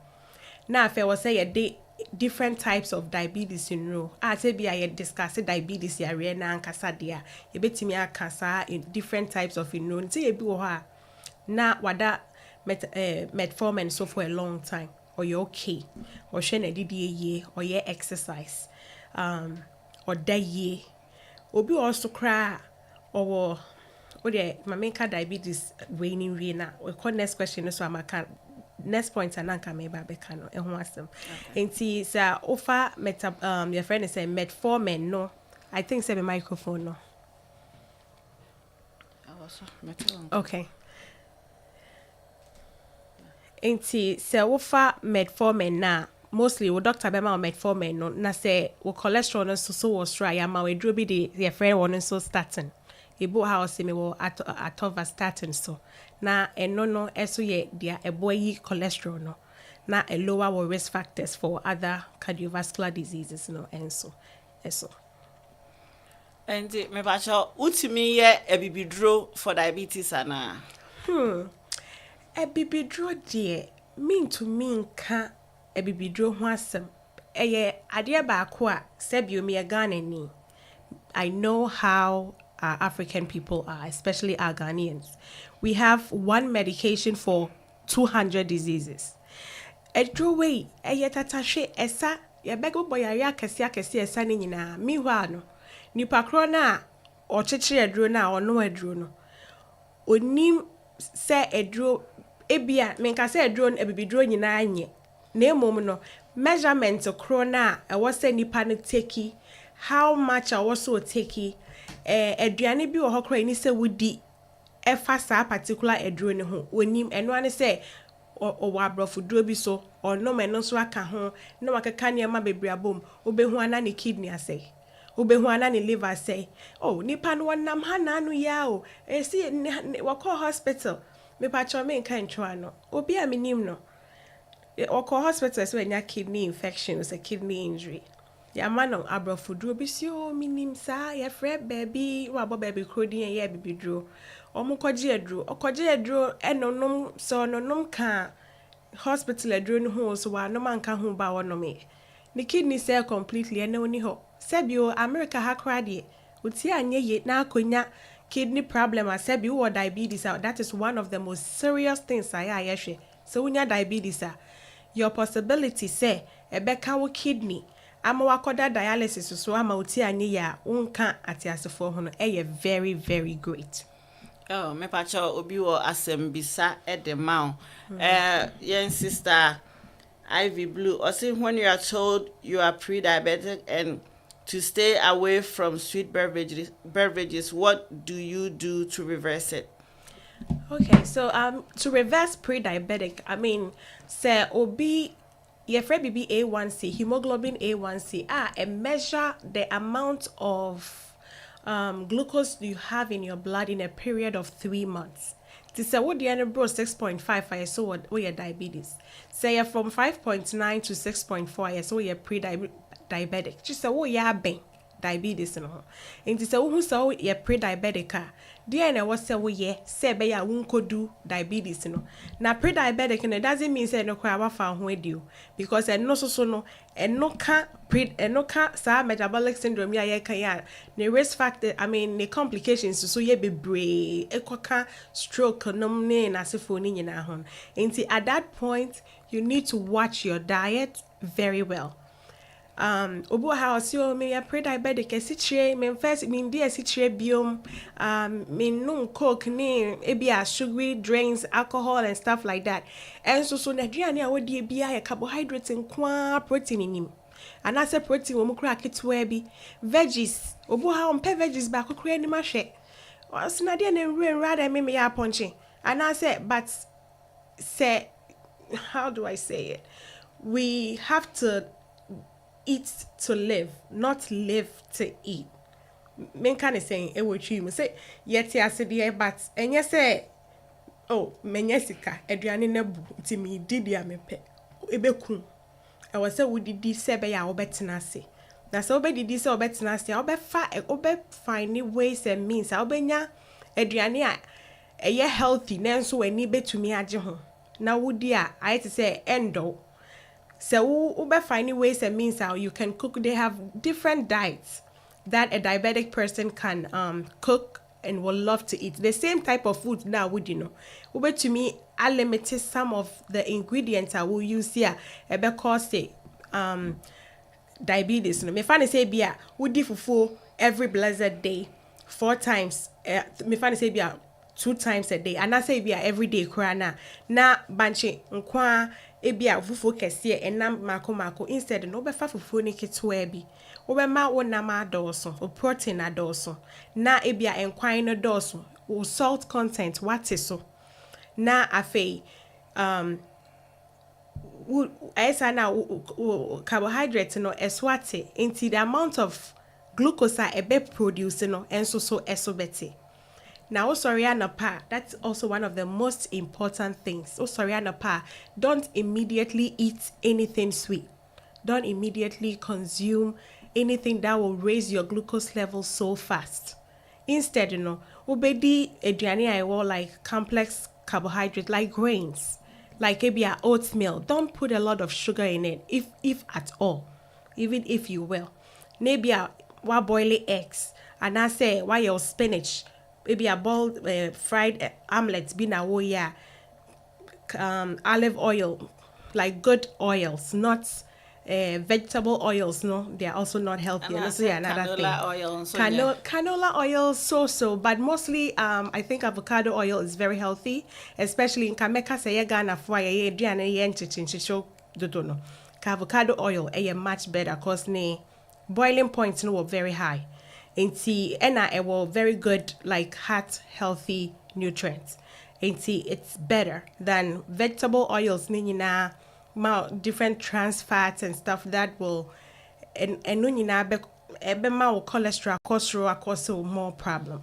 na afi wo say ye de different types of diabetes you know ate bia ye discuss diabetes ya re na ankasa dia ye betimi akasa in different types of you know nti ye bi wo ha na wada metformin so for a long time or you okay or hwe na didi ye or ye exercise or da ye obi also cry or okay, my main diabetes waning na. We call next question so I'm next point and anka me ba beka no ehun asem. Enti say offer your friend is say metformin no. I think say my microphone no. Okay. Enti say offer metformin na mostly wo doctor be ma metformin no na say wo cholesterol no so was try ya ma we dro bi the your friend one so starting. Ebo house me wo atorvastatin so na eno no eso ye dia eboyi cholesterol no na a lower wo risk factors for other cardiovascular diseases no enso eso And me pacho utimi ye ebibidro for diabetes ana. Ebibidro deɛ mentumi nka ebibidro ho asɛm. Ɛyɛ adeɛ baako a sɛbio meyɛ Ghanani. I know how our African people are, especially our Ghanaians. We have one medication for 200 diseases. Edro wei, ɛyɛ tatahwe ɛsa yɛbɛgo bɔ yare akɛse ɛsa ne nyinaa. Meanwhile no, nipa koro na ɔkyekyere edro na ɔno edro no. Onim sɛ edro ebia menka sɛ edro no ebibidro nyinaa nye. Na emom no, measurement koro na ɛwɔ sɛ nipa no take how much I also take aduane bi wɔ hɔ kora ni sɛ wodi ɛfa saa particular aduro ne ho onim ɛno ane sɛ ɔwɔ abrɔfoduro bi so ɔnom ɛno nso aka ho na wakeka nneɛma bebree abom wobɛhu ana ne kidney asɛe wobɛhu ana ne liver asɛe oh nipa no wɔnam ha na ano ya o ɛsi wɔkɔ hospital mepakyɛ me nka ntwa no obi a menim no wɔkɔ hospital sɛ wɔanya kidney infection or kidney injury yama no abrɔfoduro bi si o minim saa yɛfrɛ baabi wabɔ baabi kuro din yɛ bibiduro ɔmo kɔgye aduro ɛnonom sɛ ɔnonom ka hospital aduro no ho so wanom anka ho ba wɔnom ne kidney sɛ completely ɛna oni hɔ sɛbio America ha kora deɛ oti anye ye na akonya kidney problem a sɛbi wɔ diabetes that is one of the most serious things a yɛhwɛ so wonya diabetes your possibility sɛ ɛbɛka wo kidney ama wakoda dialysis so ama uti anye ya unka atiasefo ho no very very great. Oh, me pacha obi wo asembisa edema. Yen sister Ivy Blue. Or say when you are told you are pre-diabetic and to stay away from sweet beverages, what do you do to reverse it? Okay, so to reverse pre-diabetic, I mean, say obi your friend BB A1C, hemoglobin A1C, and measure the amount of glucose you have in your blood in a period of 3 months. This is what the end bro 6.5 I saw what your diabetes. Say you're from 5.9 to 6.4 I saw you're pre-diabetic. Just say what you're been diabetes no. And this is who saw you're pre-diabetic. Deɛ na ɛwɔ sɛ woyɛ sɛ ɛbɛyɛ a wonkɔdu diabetes no na pre-diabetic no doesn't mean sɛ ɛno koraa wafa ho adi o because ɛno so no ɛno ka saa metabolic syndrome yɛ a yɛka yɛ a ne risk factor I mean ne complications so yɛ bebree ɛkɔka stroke nom ne n'asefo ne nyinaa ho nti at that point you need to watch your diet very well. Obu ha osio me ya pre-diabetic esichire me first me ndi esichire biom me no coke ni ebia sugary drinks alcohol and stuff like that and so na aduane a wodi ebia ya carbohydrates nkwa protein nim and I say protein wo mu kura ketwa bi veggies obu ha on pe veggies ba kokura ni ma hwe osina de na nwura da me ya ponche and I say but say how do I say it we have to eat to live, not live to eat. Men kind of saying, "E wo twi mu say yeti asede but enye say oh menyesika aduane na bu ti mi didi amepe ebeku e wo say wodidi se be ya wo betena ase na se wo bedidi se wo betena ase wo be find ways and means a wo benya aduane a eye healthy na nso wani betumi age ho na wodi a I to say endo. So we find ways and means how you can cook. They have different diets that a diabetic person can cook and will love to eat. The same type of food now would Ube to me I limited some of the ingredients I will use here because diabetes. Me find say bia would fufu every blessed day 4 times. Me find say bia 2 times a day and I say bia every day krana na banche nkwa ebia fufu kese enam mako instead no be fa fufu ni ketwa bi wo be ma wo nam adoso o protein adoso na ebia enkwan no doso wo salt content what is so na afei esa na carbohydrate no eswate into the amount of glucose a ebe produce no enso so esobete. Now, sorry, Anapa, that's also one of the most important things. Oh, sorry, Anapa, don't immediately eat anything sweet. Don't immediately consume anything that will raise your glucose level so fast. Instead, ubedi aduane I will like complex carbohydrate like grains, like maybe a oatmeal. Don't put a lot of sugar in it, if at all, even if you will. Maybe a wa boiling eggs, and I say why your spinach, maybe a boiled fried omelette, be na wo ya olive oil, like good oils, not vegetable oils. No, they are also not healthy. And And I also, yeah, said another thing. canola oil and so yeah. Canola oil, so, but mostly, I think avocado oil is very healthy, especially in Kameka say Ghana for ye diana yen show dodono. Avocado oil, much better, cause ne boiling points no were very high. And see, and it will very good, like heart healthy nutrients. And see, it's better than vegetable oils, na different trans fats and stuff that will and no nyinaa ɛbɛma wo cholesterol akɔ more problem.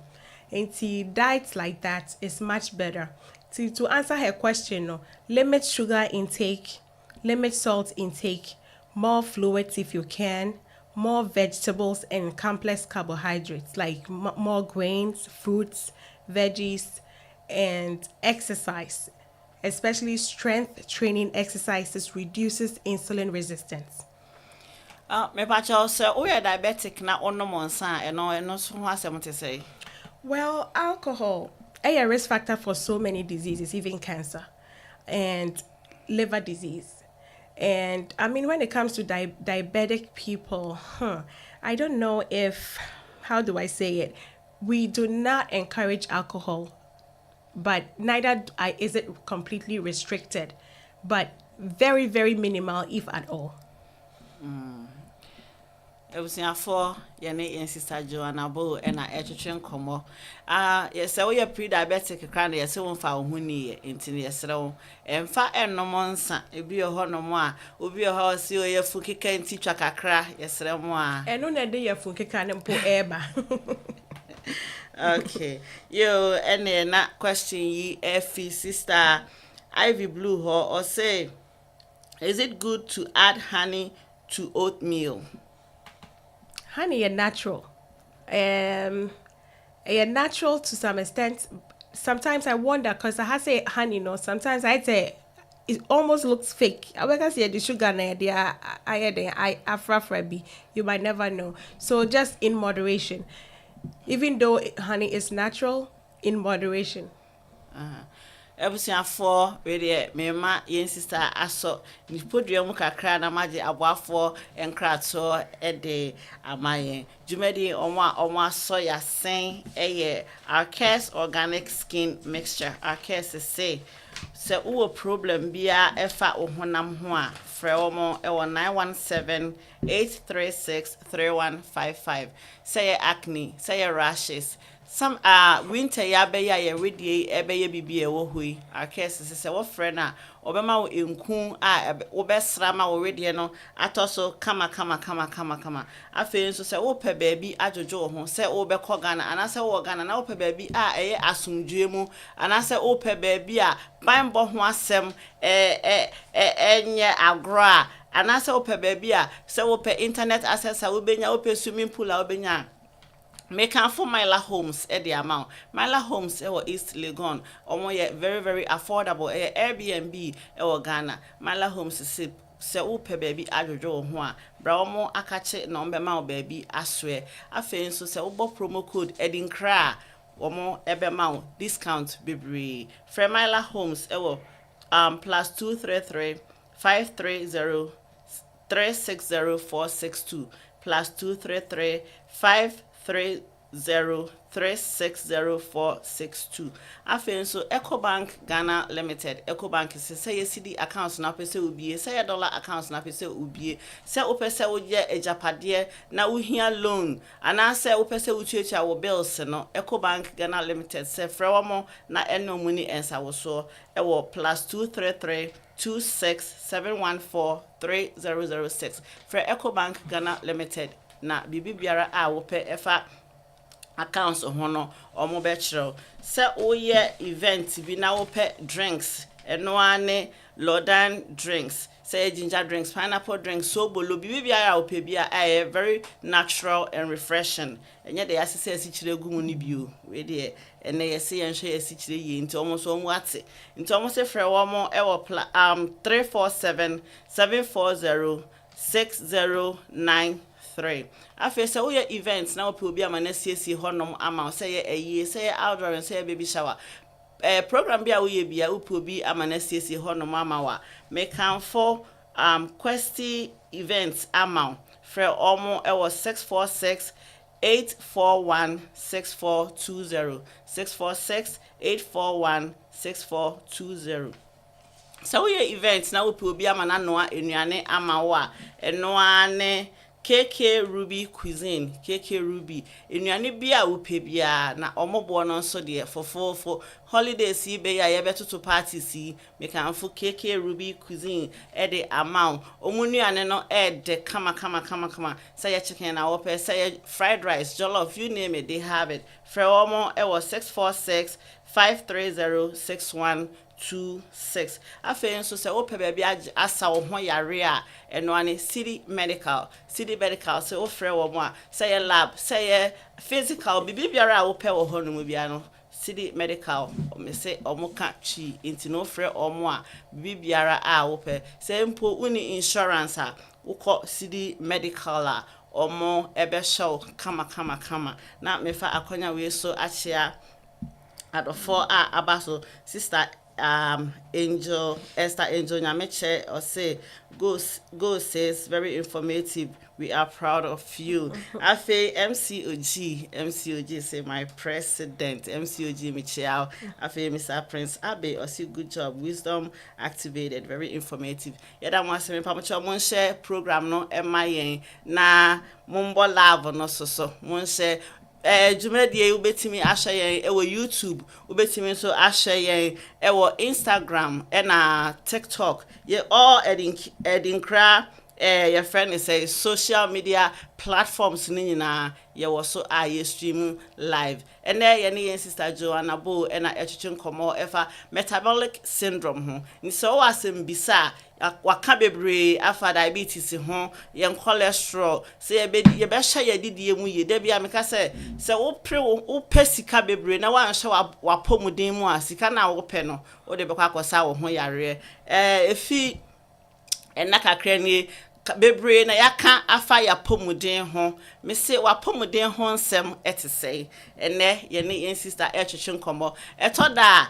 And see, diets like that is much better. See, to answer her question, no, limit sugar intake, limit salt intake, more fluids if you can, more vegetables and complex carbohydrates like more grains, fruits, veggies, and exercise. Especially strength training exercises reduces insulin resistance. Me pacha say we are diabetic na onom nsa eno so ho asem te say. Well, alcohol a risk factor for so many diseases, even cancer and liver disease. And I mean, when it comes to diabetic people, I don't know if, how do I say it? We do not encourage alcohol, but neither is it completely restricted, but very, very minimal, if at all. Ebusiafo ye ne yen sister Joanna Bo e na etwetwe nkomo yes we are pre-diabetic kra na yes won fa ho ni enti ne yesre wo emfa ennom nsa ebi ho nom a obi ho si o ye fu kika enti twa kakra yesre mo a Eno na de ye fu kika ne mpo eba. Okay, yo ene na question yi efi sister Ivy Blue ho or say, is it good to add honey to oatmeal? Honey is natural. Natural to some extent. Sometimes I wonder because I have say honey, no. Sometimes I say it almost looks fake. I can see the sugar na I afra be. You might never know. So just in moderation. Even though honey is natural, in moderation. Ebusiafo we de me ma yen sister aso ni podua mu kakra na maje aboafo enkrato e de amayen jumedi onwa aso ya sen eye our cares organic skin mixture our cares say se wo problem bia efa ohonam ho a frɛ omo e wo 917-836-3155 say acne say rashes. Some winter ya be ya ye ready ebe ye bibie wo hui akese se wo frɛ na obema wo enku a wo besra ma wo ready no atoso kama afi nso se wo pɛ baabi ajojo ho se wo be kɔ Ghana ana se wo Ghana na wo pɛ baabi a eye asomdue mu ana se wo pɛ baabi a banbɔ ho asɛm enye agro a ana se wo pɛ baabi a se wo pɛ internet access a wo benya wo pɛ swimming pool a wo benya. Make for Myla Homes at the amount. Myla Homes or East Legon. Or very, very affordable. Airbnb or Ghana. Myla Homes is se upe baby ajojo hwa. Bramo akache number ma baby aswe. Afen so se ubo promo code edinkra. Omo ebe ma discount bibri. From Myla Homes ewo +233 530 360462 +233 530-360-462. Afen so EcoBank Ghana Limited. EcoBank is say CD accounts na pese ubie, say dollar accounts na pese ubie. Say opese woje ejapade na uhia loan. Ana say opese uchecha wo bills no. EcoBank Ghana Limited say frewamo na eno muni ensa wo so ewo +233 26-714-3006. For EcoBank Ghana Limited. Na bibi biara a wope efa accounts ho no omo be kire se oye event bi na wope drinks eno ane Lodan drinks say ginger drinks, pineapple drinks, so bolo bibi biara ope bia very natural and refreshing. Enye de yase say asichire gu mu ni bio. We de ene yase yen hwe asichire yi nti omo so omo ate. Nti omo se frɛ wo mo 347 740 6093. Afei sɛ woyɛ events na wopɛ obi ama na siesie hɔnom ama sɛ yɛ ayie sɛ yɛ outdoor sɛ yɛ baby shower program bi a woyɛ bia wopɛ obi ama na siesie hɔnom ama wa mekanfo Questi events ama frɛ ɔmo ɛwɔ 646 841 6420 646 841 6420. So we events now we will be a mananoa enuane ama wo a eno ne KK Ruby Cuisine KK Ruby enuane bia wo pe bia na omobo no nso de for holidays yi be ya ye beto to parties yi make am for KK Ruby Cuisine e de amount omunuane no e de kama say chicken na wo pe say fried rice jollof you name it they have it for omo e was 646 530 6126. Afei nso sɛ wopɛ baabi asa wo ho yare a ɛno ane city medical sɛ wofrɛ wɔ mo a sɛ yɛ lab sɛ yɛ physical bibi biara a wopɛ wɔ hɔ no mu bia no city medical me se ɔmo ka chi nti no frɛ ɔmo a bibi biara a wopɛ sɛ mpo uni insurance a wokɔ city medical a ɔmo ebe show kama na mefa akonya we so akyea adofo a abaso sister Angel Esther Angel Nyameche or say go says very informative. We are proud of you. Afe MCOG say my president MCOG Michelle. Afe Mr. Prince Abe or say good job. Wisdom activated. Very informative. Yada mo se me pamocho mon share program no emayen na mombo love no so mon share Jumedie ubetimi ahye yen ewo YouTube ubetimi so ahye yen ewo Instagram na TikTok ye all edinkra your friend is say social media platforms ni nyina ye wo so ye stream live ye ne yen sister Joanna Bo na echichen komo efa metabolic syndrome ho ni so wasem bisa waka bebre afa diabetes ho yen cholesterol se ye be hye ye didie mu ye da bia meka se wo pesika bebre na wan hye wapomuden mu a sika na wo pe no wo de bekwa akosa wo ho yare efi enna kakra ni bebre na yaka afa ya pomuden ho me se wa pomuden ho nsem etesei ene ye ne yen sister echichin komo etoda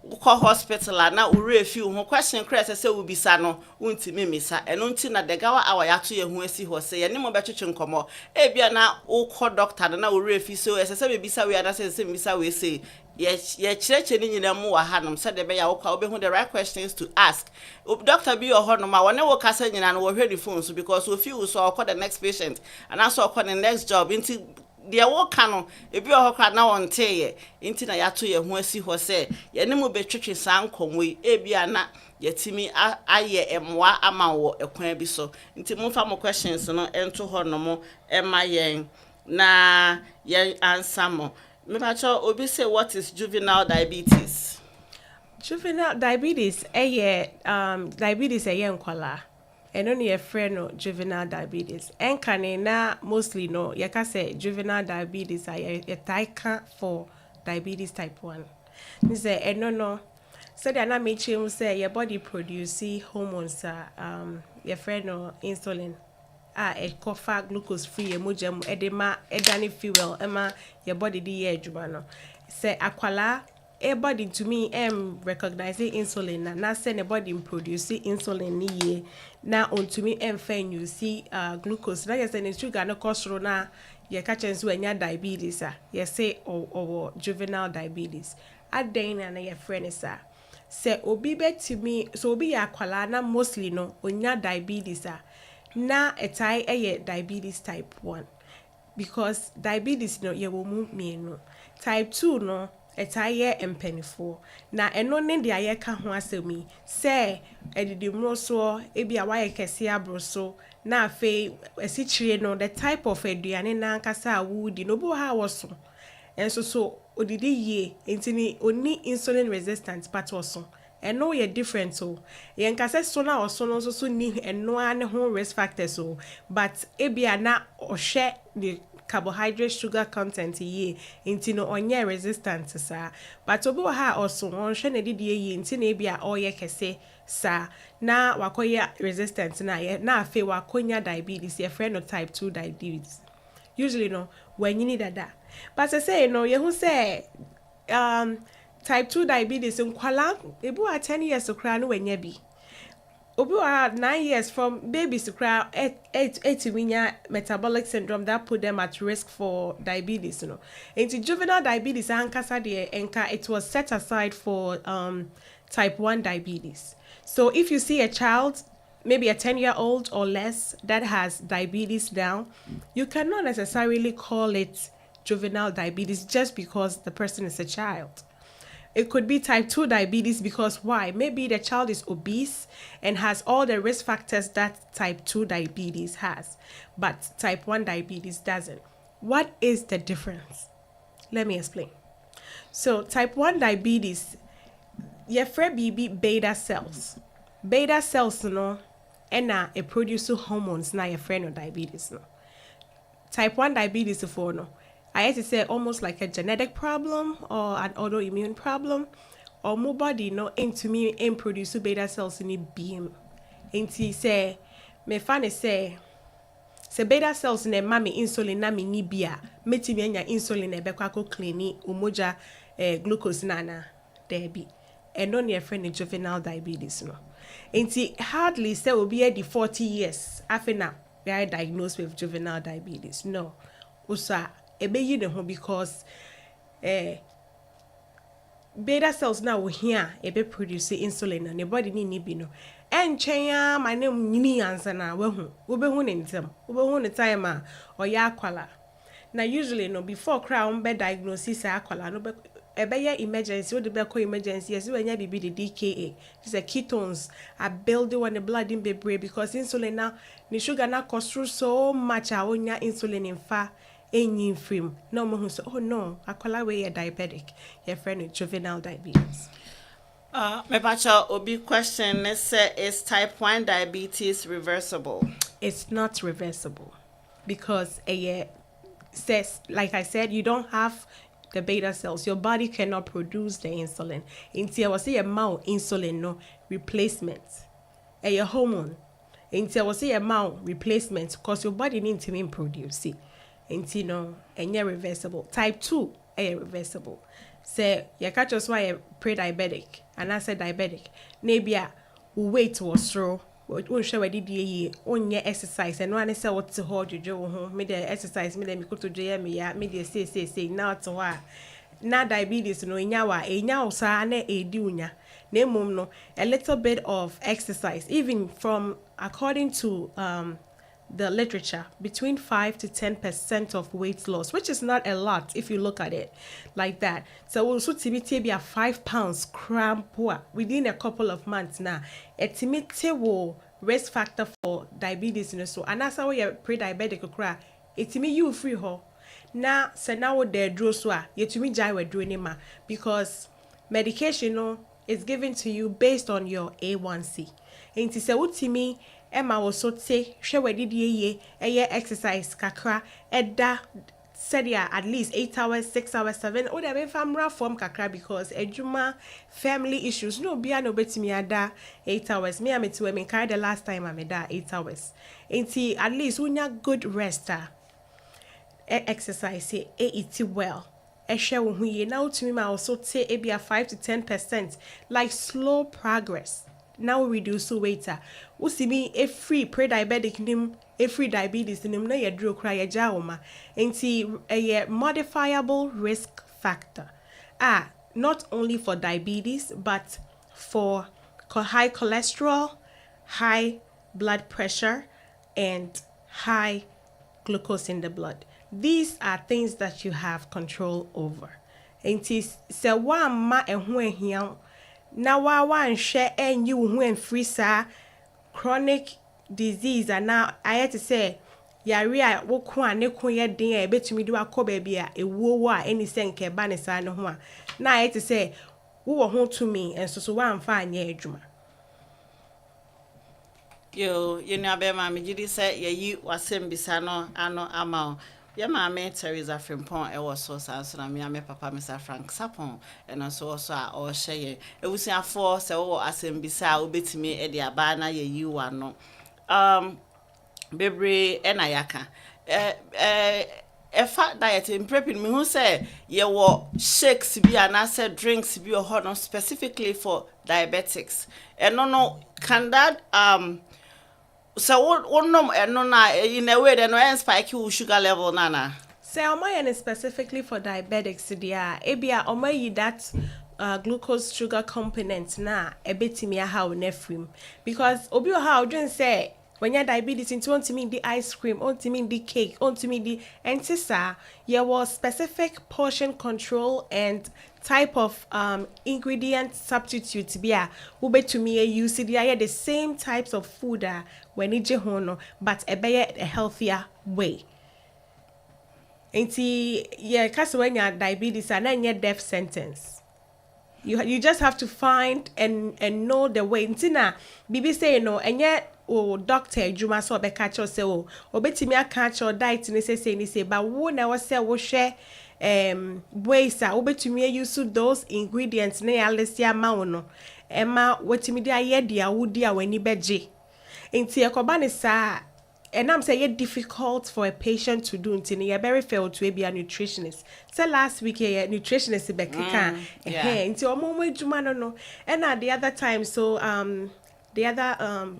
ukọ hospital na ure fi ho question crest se wo bisa no untimi misa eno nti na degawa awa ya to ye ho asi ho se ye ne mo betwetwe nkomo e bia na ukọ doctor na ure fi so se be bisa we na se bisa we say ye kireche ni nyina mu wa hanom se de be ya ukọ obehu the right questions to ask doctor bi your no ma wona wo kasa nyina no wo hwe the phone so because we feel so ukọ the next patient and also ukọ the next job nti dia wo ka no ebi ohokra na wonte ye nti na yato ye ho asi ho se ye ne mu betwetwe san konwe ebia na yetimi aye emwa ama wo ekwan bi so nti mu fa mo questions no ento ho no mo ema yen na ye answer mo me ba cho obi say what is juvenile diabetes. Juvenile diabetes diabetes nkwala eno ne friend no juvenile diabetes enkane na mostly no yaka say juvenile diabetes a taika for diabetes type 1 ni say eno no so they na me chem say your body produce hormones your friend no insulin e kofa glucose free emojam edema edani fuel ema your body di adwuma no say akwala body to me recognizing insulin na say the body produce insulin ni ye na on to me fan you see glucose na yes and sugar no cholesterol na ye ka chance we nya diabetes ye say or juvenile diabetes aden na ye friend is say obi to me so obi ya kwala na mostly no onya diabetes na etai diabetes type 1 because diabetes no ye wo mu mienu type 2 no etaye empenifo na eno ne de aye ka ho asemi se edidimro so ebia waye kese abroso na afi esichire no the type of aduane na nkasa awudi no bo ha woso enso so odidi ye entini oni insulin resistant but woso and no ye different so yen ka say so na or so no so ni eno ane ho risk factors so but ebia na o share the carbohydrate sugar content ye inti no onye resistant sa but obi wa ha also on hwe na didi ye inti na ebia o ye kese sa na wakoya resistant na ye na afi wakonya diabetes ye friend of type 2 diabetes usually no when you need that but I say no you who say type 2 diabetes in kwala ebu 10 years to cry no when you be obi wa 9 years from babies to cry 8 winya metabolic syndrome that put them at risk for diabetes you know into juvenile diabetes ankasa de enka it was set aside for type 1 diabetes. So if you see a child maybe a 10-year-old or less that has diabetes now, you cannot necessarily call it juvenile diabetes just because the person is a child. It could be type 2 diabetes because why? Maybe the child is obese and has all the risk factors that type 2 diabetes has, but type 1 diabetes doesn't. What is the difference? Let me explain. So type 1 diabetes, yɛfrɛ biribi beta cells. Beta cells no ɛna it produce hormones na yɛfrɛ no diabetes no. Type 1 diabetes for no I had to say almost like a genetic problem or an autoimmune problem or my body no into me in produce beta cells in the beam. Inti say me fan say beta cells in mami insulin na mi ni bia meti me nya insulin e bekwa ko clean umoja glucose nana there be and on your friend juvenile diabetes no. Inti hardly say will be at the 40 years after now we are diagnosed with juvenile diabetes. No. Usa ebe yi ne ho because beta cells now we here ebe produce insulin and your body need bi no enchen my name nyini answer na we hu ne ntem we hu ne time a or ya akwala na usually no before crown be diagnosis akwala no be ebe ya emergency we be call emergency yes we nya bibi the DKA this is ketones are building on the blood in bebre because insulin now the sugar now cost through so much a onya insulin in fa any film no more so oh no akwala we diabetic your friend with juvenile diabetes. Me pacha obi question is type 1 diabetes reversible? It's not reversible because says like I said you don't have the beta cells. Your body cannot produce the insulin. Until I was say amount insulin no replacement. A hormone. Until I was say amount replacement because your body needs to produce it. Until no and you're reversible. Type 2 reversible. Say you catch us why pre-diabetic and I said diabetic. Maybe weight was throw. Won't show did ye on your exercise and one say what to hold you do home. Me the exercise me go to JM me the say now to why na diabetes no nyawa enya osa na edunya na mum no a little bit of exercise even from according to the literature between 5 to 10% of weight loss, which is not a lot if you look at it like that. So we'll so be a 5 pounds cram poor within a couple of months now. A timidity will risk factor for diabetes, you know. So and that's how you're pre-diabetic cry. It's me you free ho. Now so now what they draw so you to me jai we're doing ma because medication no is given to you based on your A1C. And to say what to me Emma was so say, share where did ye exercise kakra, edda said ya at least 8 hours, 6 hours, 7, or the family form kakra because ejuma family issues no be no bet me ada 8 hours. Me am to me carry the last time I'm da 8 hours. Ain't at least when you good rest exercise say eat well. Share who ye now to me also say it be a 5 to 10% like slow progress. Now reduce weight. See me a free pre-diabetic nim, a free diabetes nim na yedro cry a jaoma. Ain't a modifiable risk factor. Not only for diabetes but for high cholesterol, high blood pressure, and high glucose in the blood. These are things that you have control over. Ain't se wa ma ehwe hian na wa share and you when free sa chronic disease and now I had to say yare wo ko ane ko ye den e betumi do akọ ba bia ewo wo a any senke ba ne sa ne ho a na I had to say wo ho to me and so wa amfa anya adwuma. Yo, you know, be ma me gidi say ye wasem bisa no ano ama. Ye ma me Teresa Frimpong e was so sanso na me papa Mr. Frank Sapon and also a o share. E wusiafo se wo asem bisa obetimi e de aba na ye wa no. Bebre ena yaka. Efa diet in prepping me who say ye wo shakes bi and I said drinks bi or no specifically for diabetics. And no can that so what no na in a way that no spike you sugar level nana. Say omo is specifically for diabetics dia. Ebia omo yi that glucose sugar component na ebetimi aha wo nefrim because obi o ha odwen say when you diabetes into want to mean the ice cream, want to mean the cake, want to mean the entisa, there was specific portion control and type of ingredient substitutes be a ube to me you see the same types of food when it hono but a healthier way. Ain't yeah, cause when you diabetes and then your death sentence. You just have to find and know the way. Ntina bibi say no and yet doctor Juma so be catch or say obetimi catch or diet ni say but wo na wo say wo share ways obetumi use those ingredients na ya lesia ma wo no ema wetimi dia ye dia wudi a wani beje. Nti ekoba ne sa and I'm saying difficult for a patient to do until you very fail to be a nutritionist. So last week a nutritionist be kika until no and at the other time so the other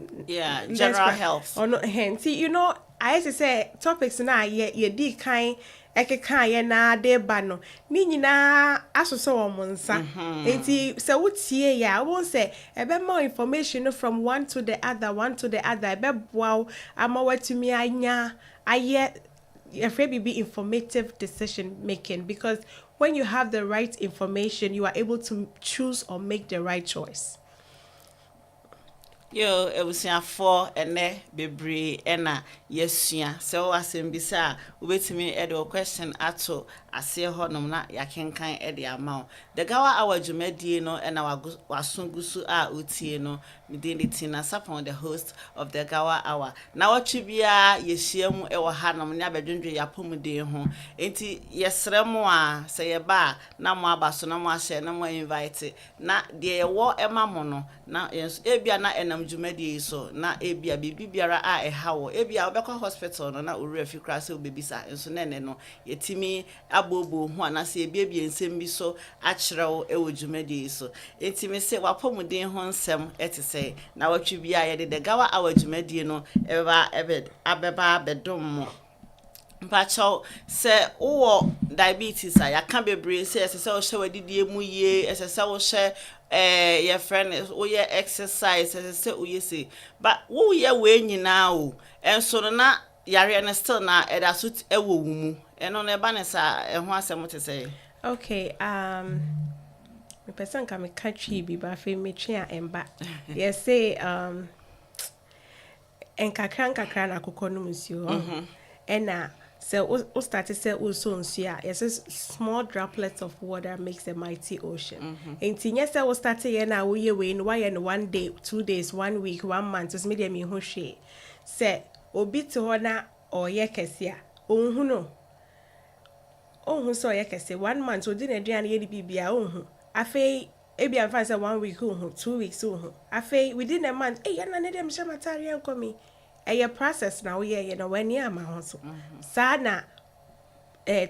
general health or no see you know I used to say topics na ye di kind ekeka ye na de ba no ni nyina asoso wo monsa enti se wotie ya won say ebe more information from one to the other ebe boaw ama watumi anya aye be informative decision making because when you have the right information you are able to choose or make the right choice. Yo, ebusiafo ene bebre ena yesua. So asembisa ubetimi edo question ato ase honom na yakenkan ede amount. The gawa our dwumadie no ena wasungusu a utie no midini Tina Sapon the host of the gawa hour. Na watwe bia yehyiam e wo hanom ne abedwendwe yapomuden ho. Enti yesremo a se ye ba na mo abaso na mo ahye na mo invite na de ye wo ema mo no na ebia na enam dwumadie so na ebia bibiara a ehawo ebia obekwa hospital no na owura fi kra se obebisa enso nene no yetimi abobo ho na se ebia nsem bi so akyerew e wo dwumadie so enti me se wapomuden ho nsem etise na watwe bia ye de gawa awadwumadie no abeba bedom mo mpacho se wo diabetes a yaka bebre se ese wo hye wadidie mu ye ese wo hye your friend wo ye exercise ese wo ye se but wo ye we nyina o enso no na yare na still na edaso ewo wumu eno na eba ne sa ho asem te se okay me person ka me catchy bi ba fe me twe a emba yes say enkakra na kokonu musio ena so we started say also nsia yes small droplets of water makes a mighty ocean enti yes we started here na we no why in 1 day 2 days 1 week 1 month so me dem ho hwe say obi te ho na oye kese a onhu no onhu so oye kese 1 month odi na aduane ye di bibia onhu afei ebi am say 1 week onhu 2 weeks onhu afei within a month na ne dem shamatari enkomi a process now you know when you are sana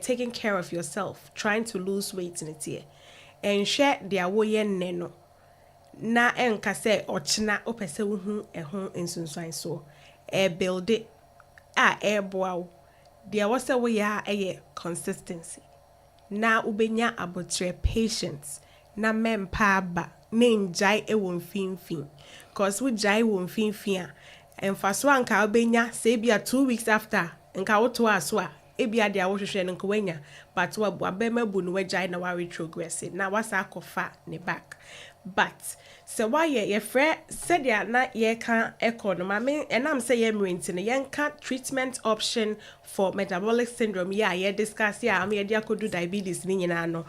taking care of yourself trying to lose weight in it here and share their way neno na enka say ochina opese hu ehun ensunsuan so build it boaw there was a way consistency na ubenya abotre patience na mempa ba na njai ewo mfimfin cause we jai wo mfimfin and for swan ka obenya say bia 2 weeks after nka woto aso a ebia dia wo hwehwe nka wanya but wa abema bu no wagya na wa retrogress na wasa akofa ne back but so why ye frɛ said ya na ye can economy and I'm say ye renting ye can treatment option for metabolic syndrome yeah ye discuss yeah am ye dia do diabetes ni nyina no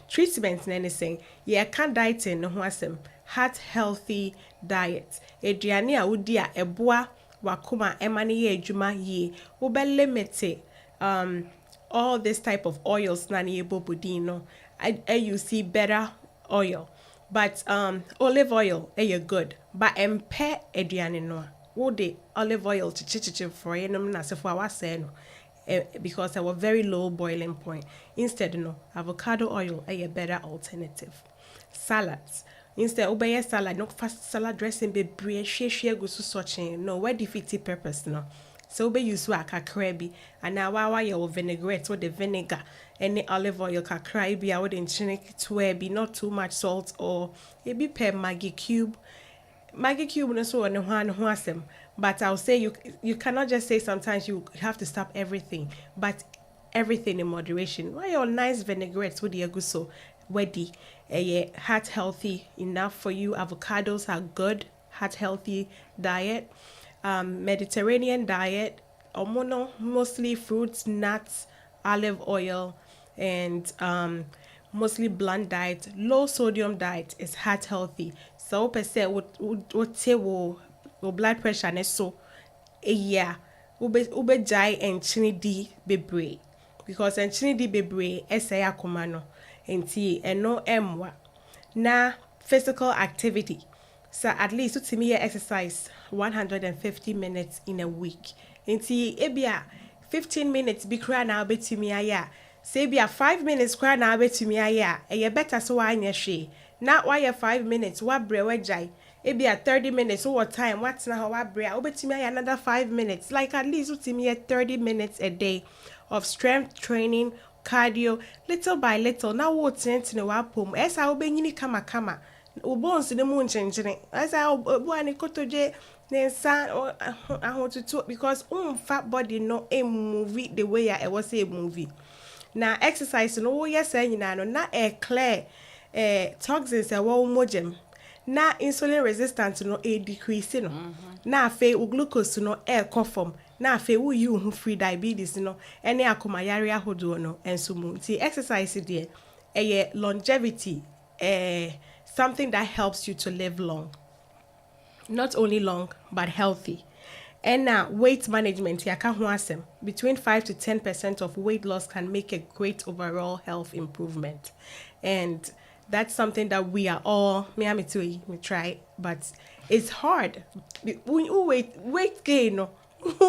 treatment na anything ye can dieting no ho asem heart healthy diet aduane a wodi a eboa wakoma ema ne ye adwuma ye wo be limit all this type of oils na ne bobodin no I you see better oil but olive oil good but empe aduane no wo de olive oil chichichi for yenom na sefo awase no because I was very low boiling point instead no avocado oil better alternative salads instead obey salad no fast salad dressing be hwehwe go so sochen no where defeat purpose no so be use wa kakra bi ana wa your vinaigrette with the vinegar any olive oil kakra bi a with nchene to be not too much salt or e be per Maggi cube no so on one ho asem but I'll say you cannot just say sometimes you have to stop everything but everything in moderation why your nice vinaigrettes with the aguso wedi heart healthy enough for you avocados are good heart healthy diet Mediterranean diet, mostly fruits, nuts, olive oil, and mostly bland diet. Low sodium diet is heart healthy. So per se would say wo blood pressure ne so yeah ube jai and chini di bebre because and chini di bebre esaya kumano enti eno emwa na physical activity. So at least to me exercise 150 minutes in a week. Inti ebia 15 minutes be cry now bet me aya. Say be 5 minutes cry now bet me aya. E ye better so anya she. Not why you 5 minutes what bre wejai. Ebia 30 minutes what time what's now what bre obet me another 5 minutes. Like at least to me 30 minutes a day of strength training, cardio, little by little. Now what's in the wapum. Esa obenyini kama. Ubonsi ne mu nchenchere asa obu ani kotoje ne nsa ahotutu because fat body no a movie the way I was a movie na exercise no yes nyina no na clear toxins e wo mojem na insulin resistance no decrease no na afa glucose no form na afa wo you hu free diabetes no ene akoma yare ahodo no enso mu ti exercise there longevity something that helps you to live long. Not only long, but healthy. And now, weight management, between 5 to 10% of weight loss can make a great overall health improvement. And that's something that we are all, we try, but it's hard. When you weight gain, no,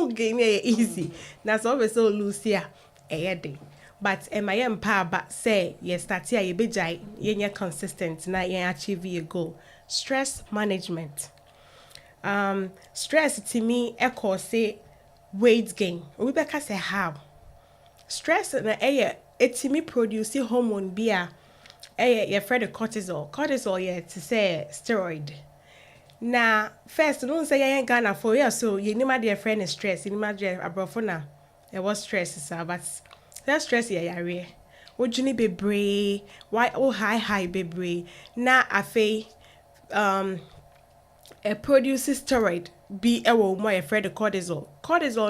gain easy. That's always so loose here, a day. But but say yes start here you be jai you consistent na you achieve your goal. Stress management. Stress to me echo say weight gain. We better say how. Stress na it to me produce hormone be you afraid of cortisol. Cortisol to say steroid. Now first don't say you ain't gonna for you so you need my dear friend is stress, you need my dear abrofona. It was stress but that stress yare wojuni bebre why high bebre na afe produces steroid be ewo mo afraid of cortisol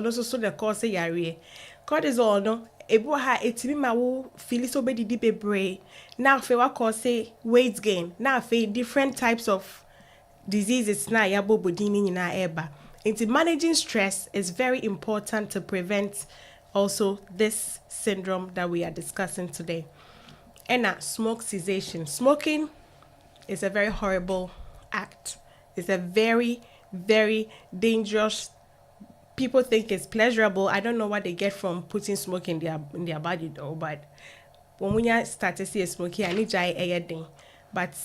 no so the cause yare cortisol no ebo ha etimi ma wo feel so be didi bebre na afe wa cause weight gain na afe different types of diseases na ya bobodini nyina eba into managing stress is very important to prevent also this syndrome that we are discussing today. And smoke cessation. Smoking is a very horrible act. It's a very, very dangerous. People think it's pleasurable. I don't know what they get from putting smoke in their body though, but when we start to see smoking, I need a thing. But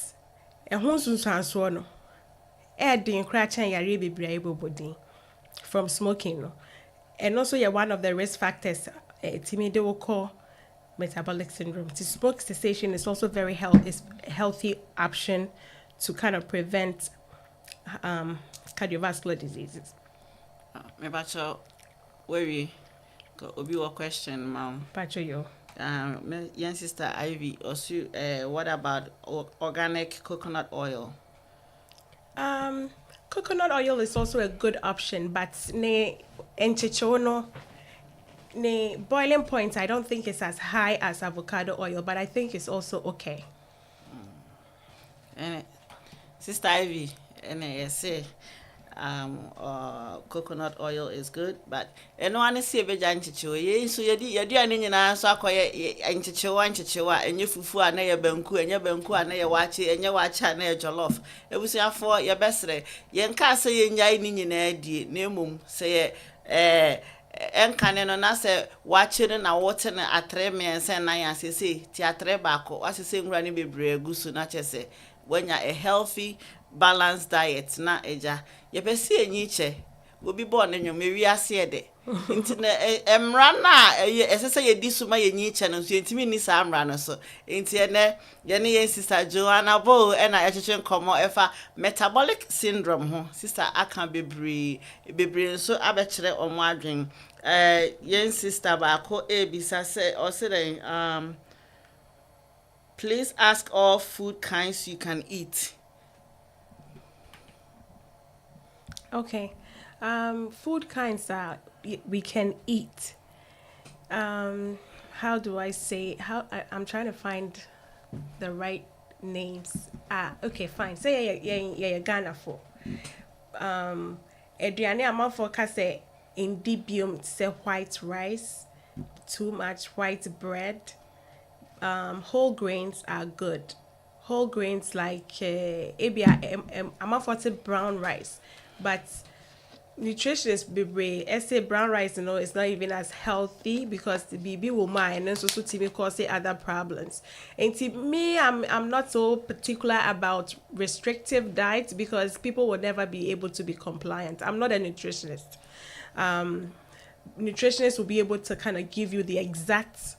a no adding cratching ya really be able from smoking no. And also, one of the risk factors, they will call metabolic syndrome. To smoke cessation is also very healthy option to kind of prevent cardiovascular diseases. Me bacho worry. Obi wa question, ma'am. Pacho yo. Young sister Ivy, also, what about organic coconut oil? Um, Coconut oil is also a good option, but ne enchichono ne boiling point I don't think it's as high as avocado oil, but I think it's also okay. And Sister Ivy, and I say, coconut oil is good, but and one is a beja nchichewa. Ye so yedi ane nyina so akoye nchichewa enye fufu a na ye banku enye banku a na ye wache enye wache a na ye jollof. Ebusuafo ye besre ye nka se ye nyai ni nyina die na emom se ye enkane no na se wache no na wote no atre miense na ya sese ti atre baako wasese nwura ne bebre agusu na chese wanya a healthy balanced diet na eja yepesi enyi che obi born nwom ewi ase de nti na emra na esese ye di suma ye nyi che no so entimi ni sa amra no so nti ene ye ne ye sister Joanna Bo na ya cheche nkomo efa metabolic syndrome ho sister aka bebre so abekere omo adwen yen sister ba ko ebisa se o se den please ask all food kinds you can eat. Okay. Food kinds that we can eat. How do I say? I'm trying to find the right names. Okay, fine. Say yeah, Ghana for. Aduane amanfo ka say indi biom say white rice, too much white bread. Whole grains are good. Whole grains like amanfo say brown rice, but nutritionists bebree say brown rice, it's not even as healthy because the BB will mind and so to me cause other problems. And to me, I'm not so particular about restrictive diets because people will never be able to be compliant. I'm not a nutritionist. Nutritionists will be able to kind of give you the exact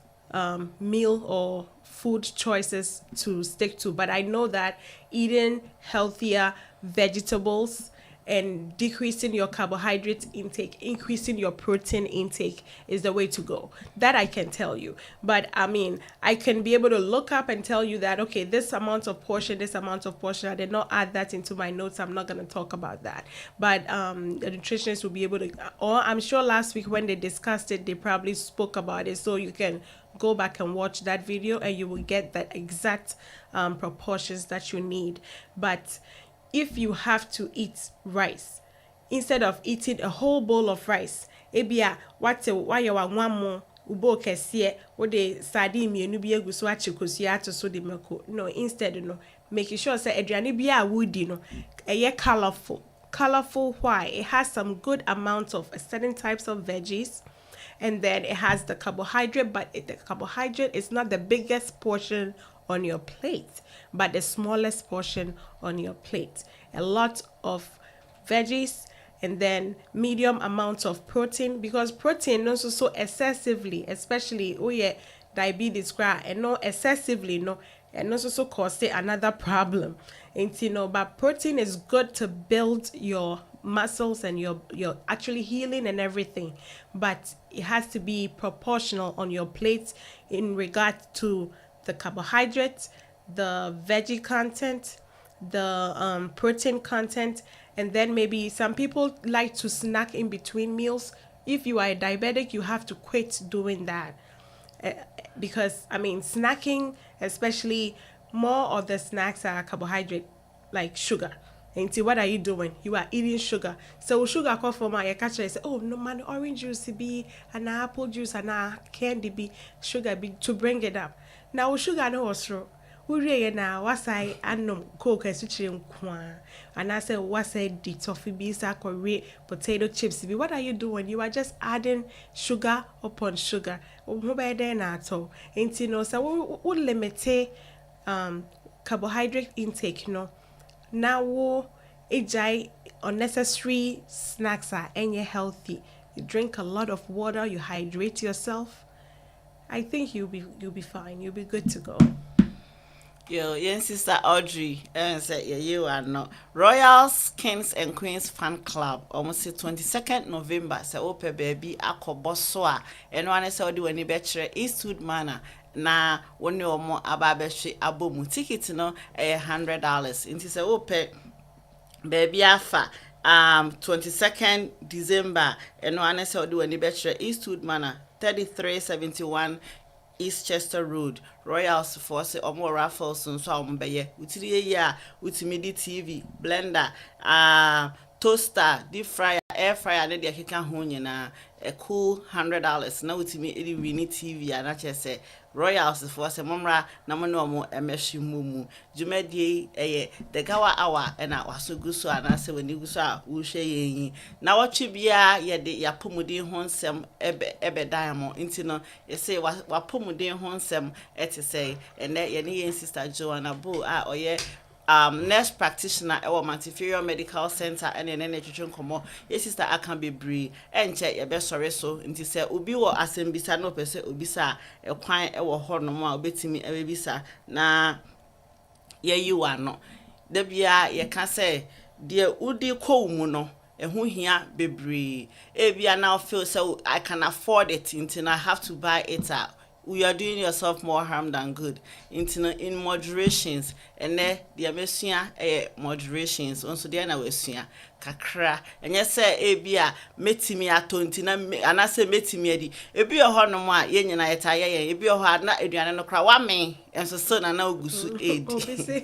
meal or food choices to stick to. But I know that eating healthier vegetables and decreasing your carbohydrate intake, increasing your protein intake is the way to go. That I can tell you. But I mean, I can be able to look up and tell you that, okay, this amount of portion, I did not add that into my notes. I'm not going to talk about that. But the nutritionists will be able to, or I'm sure last week when they discussed it, they probably spoke about it. So you can go back and watch that video and you will get the exact proportions that you need. But if you have to eat rice, instead of eating a whole bowl of rice, ebia why you want one more ubo kesiye wo de sardine mienu bi egu so achikosia to so de mako. No, instead no, making sure say aduane bi a woody no colorful. Why? It has some good amounts of certain types of veggies, and then it has the carbohydrate, but the carbohydrate is not the biggest portion on your plate, but the smallest portion on your plate. A lot of veggies and then medium amounts of protein, because protein also so excessively, especially diabetes and no excessively no, and also so cause another problem. And but protein is good to build your muscles and your actually healing and everything, but it has to be proportional on your plate in regard to the carbohydrates, the veggie content, the protein content, and then maybe some people like to snack in between meals. If you are a diabetic, you have to quit doing that. Because I mean, snacking, especially more of the snacks are carbohydrate, like sugar. And see, what are you doing? You are eating sugar. So sugar come from my catcher say, oh no man, orange juice be and apple juice and candy be sugar be to bring it up. Now sugar no was wrong. Uri na wasai anom coke esuchire nkwa and I say wasai di toffee be sakore potato chips be. What are you doing? You are just adding sugar upon sugar. Na so limit carbohydrate intake no. Now ejai unnecessary snacks are any healthy. You drink a lot of water, you hydrate yourself. I think you'll be fine. You'll be good to go. Yo, yen sister Audrey, and say yeah, you are not Royals, Kings and Queens Fan Club. Almost say 22nd November. Say ope baby ako boswa. And one say odi wani betchere Eastwood Manor. Na woni omo ababehwe abomu ticket no $100. Inti say ope baby afa 22nd December and one say odi wani betchere Eastwood Manor 3371 East Chester Road, Royals for say omo raffles nso a omo beye. Utiri ye a utimi di TV, blender, toaster, deep fryer, air fryer ne de keka ho nyina a cool $100. Na utimi edi wini TV a na che say Royals for say momra na mo no omo emeshi mumu. Dwumadie the gawa hour na waso guso ana say wani guso a wo hwe yen. Na watwe bia ye de yapomuden ho nsem ebe diamond nti no ye say wapomuden ho nsem ete say ene ye ne yen sister Joanna Bo a oye nurse practitioner ewo Montefiore Medical Center ene ene twetwe nkomo ye sister aka bebre enche ye be sore so nti say obi wo asembisa no pese obisa ekwan ewo ho no ma obetimi ebisa na ye yiwa no da bia ye ka say de udi ko mu no ehu hia bebre e bia now feel so I can afford it until I have to buy it out. We are doing yourself more harm than good. In moderations, and there the mesua moderations. Also, there na wesua kakra. And yes, say ebia metimi atonti na anase metimi edi. Ebi oho no mo a ye nyina yeta ye ebi oho na aduane no kra wa me. Enso so na ogusu edi. Obisi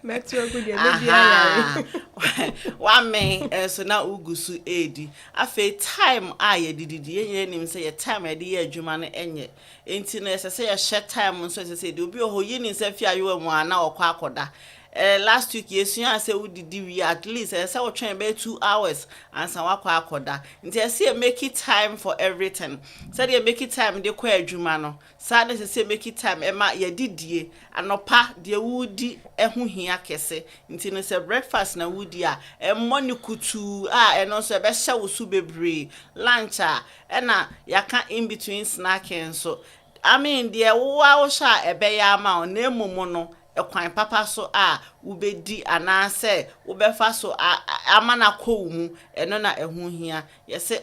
metro good ye mebi ayare. Wa me enso na ogusu edi. Afa time a ye dididi ye nyina nim say ye time e de ye adwuma no enye. Enti no say ye share time nso say de obi oho yi ni say fi ayo mu ana okwa akoda. Last week yesu say we did we at least say we train be 2 hours and some wakwa akoda nti say make it time for everything say they make it time dey kwa adwuma no say say make it time e ma ye didie anopa de wudi ehu hia kese nti no say breakfast na wudi a money kutu eno so be hye wo su bebre lunch na yaka in between snacking so I mean the wo sha ebe ya ma na emumu no ekwan papa so ubedi anase ubefa so amana ko mu eno na ehu hia yese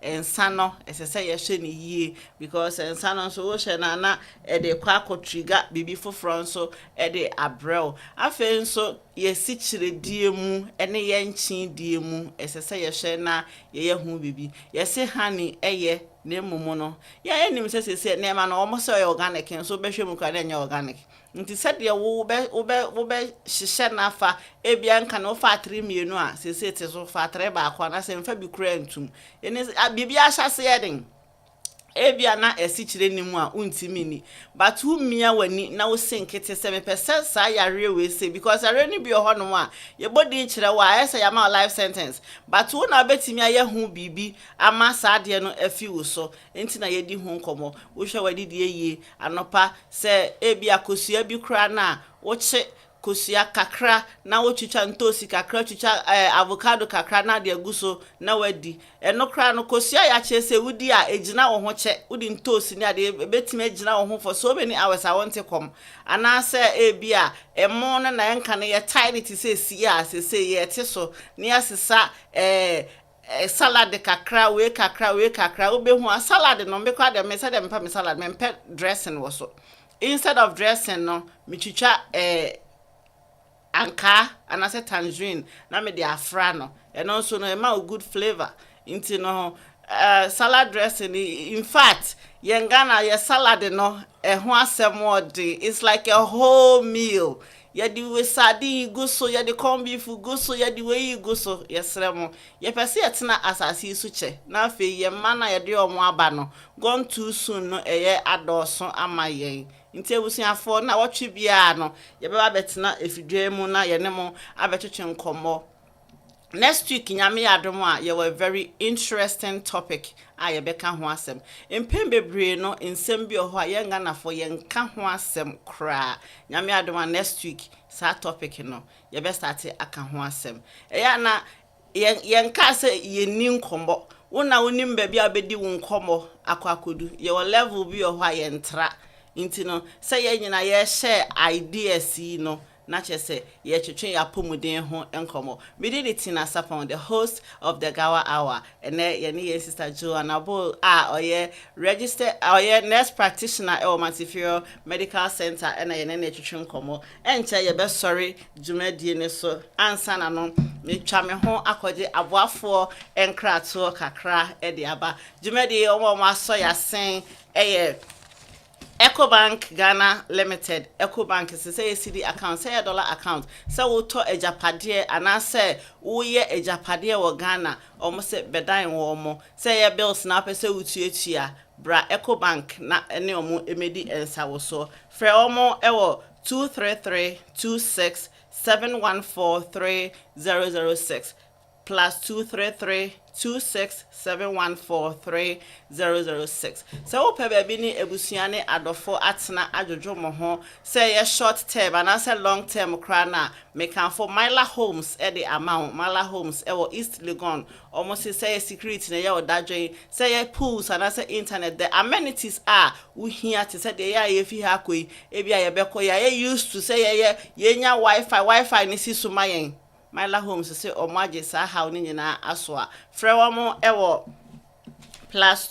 ensa no esese ye hwe ne yie because ensa no so wo hwe na e de kwa trigger bibi foforo so e de abrel afen so ye si kire die mu ene ye nchi die mu esese ye hwe na ye hu bibi yese hani eye na emumu no ya enim sese na ma no omo so organic so behwe mu kwa na enye organic nti said ye wo be hihye na fa ebia nka na fa 3 mienu a sese te so fa 3 ba akwa na se mfa bi kura ntum eni bibia ahyase yeden ebia na esichire nimu a untimi ni but who mia wani na wo senkete 7% sa yare we say because are ni bi ho no a ye body kire wa esa ya ma life sentence but wo na betimi aye hu bibi ama sa de no afi wo so enti na ye di hu nkomo wo hwe wadi de yie anopa se ebia kosua bi kura na wo che kosia kakra na wochicha ntosi kakra chicha avocado kakra na de aguso na wadi eno kra no kosia ya chese wudi a ejina wo ho che wudi ntosi ni ade betime ejina wo ho for so many hours I want to come ana se ebia emo na enka na ye tiny ti se sia se ye te so ni asesa salad kakra we kakra obehu a salad no mbekwa de me se de mpa me salad me mpe dressing wo so instead of dressing no me chicha anka anase tangerine na me de afra no and also no e ma good flavor into no salad dressing in fact yengana ye salad no ho asem odi it's like a whole meal ye di we sardine go so ye di corn beef go so ye di we go so yesremo ye pese yetena asase su che na afi ye mana ye de omo aba no gone too soon no eye adoso amayen nti ebusuafo na wotwe bia no ye beba betena efidwe mu na ye ne mo abetwetwe nkomo next week nyame adom a ye were very interesting topic ye beka ho asem empembebre no ensem bi oho a ye nganafo ye nka ho asem kra nyame adom next week sa topic no ye be start aka ho asem eya na ye nka se ye ni nkombo wona wonim ba bia bedi wo nkomo akwakodu ye level bi oho a ye ntra nti no sɛ yɛ nyina yɛ share ideas yi no na kyerɛ sɛ yɛtwetwe yɛapɔmuden ho nkɔmmɔ. Mede ne Tina Sapon, the host of the Gawa Hour, ɛnɛ yɛne yɛn sister Joanna Bull a ɔyɛ registered ɔyɛ nurse practitioner ɛwɔ Montefiore Medical Center ɛna yɛne ne twetwe nkɔmmɔ. Ɛnkyɛ yɛbɛsɔre dwumadie ne so ansa na no metwa me ho akɔgye aboafoɔ nkratoɔ kakra ɛde aba. Dwumadie ɔmo asɔ yɛasen ɛyɛ EcoBank Ghana Limited. EcoBank is say CD account, say a dollar account. So we to ejapade and I say we ye ejapade wo Ghana almost say bedain wo mo. Say your bills na pese utuetua bra EcoBank na ene omo emedi ensa wo so. Frɛ omo ewo 233-26-714-3006 plus 233-26-714-3006. So ope baby ni ebusuane adofo atena adwodwo mo ho say ye short term and I say long term kra na me kan for Myla Homes e the amount Myla Homes e wo East Legon almost say security na ye odadwen say ye pools and I say internet the amenities are we here to say the ye fi ha koi e bia ye beko ye used to say ye nya wi-fi ni si so mayen Myla Homes say omaje sa how ni nyina aso a frɛ wo mo ewo plus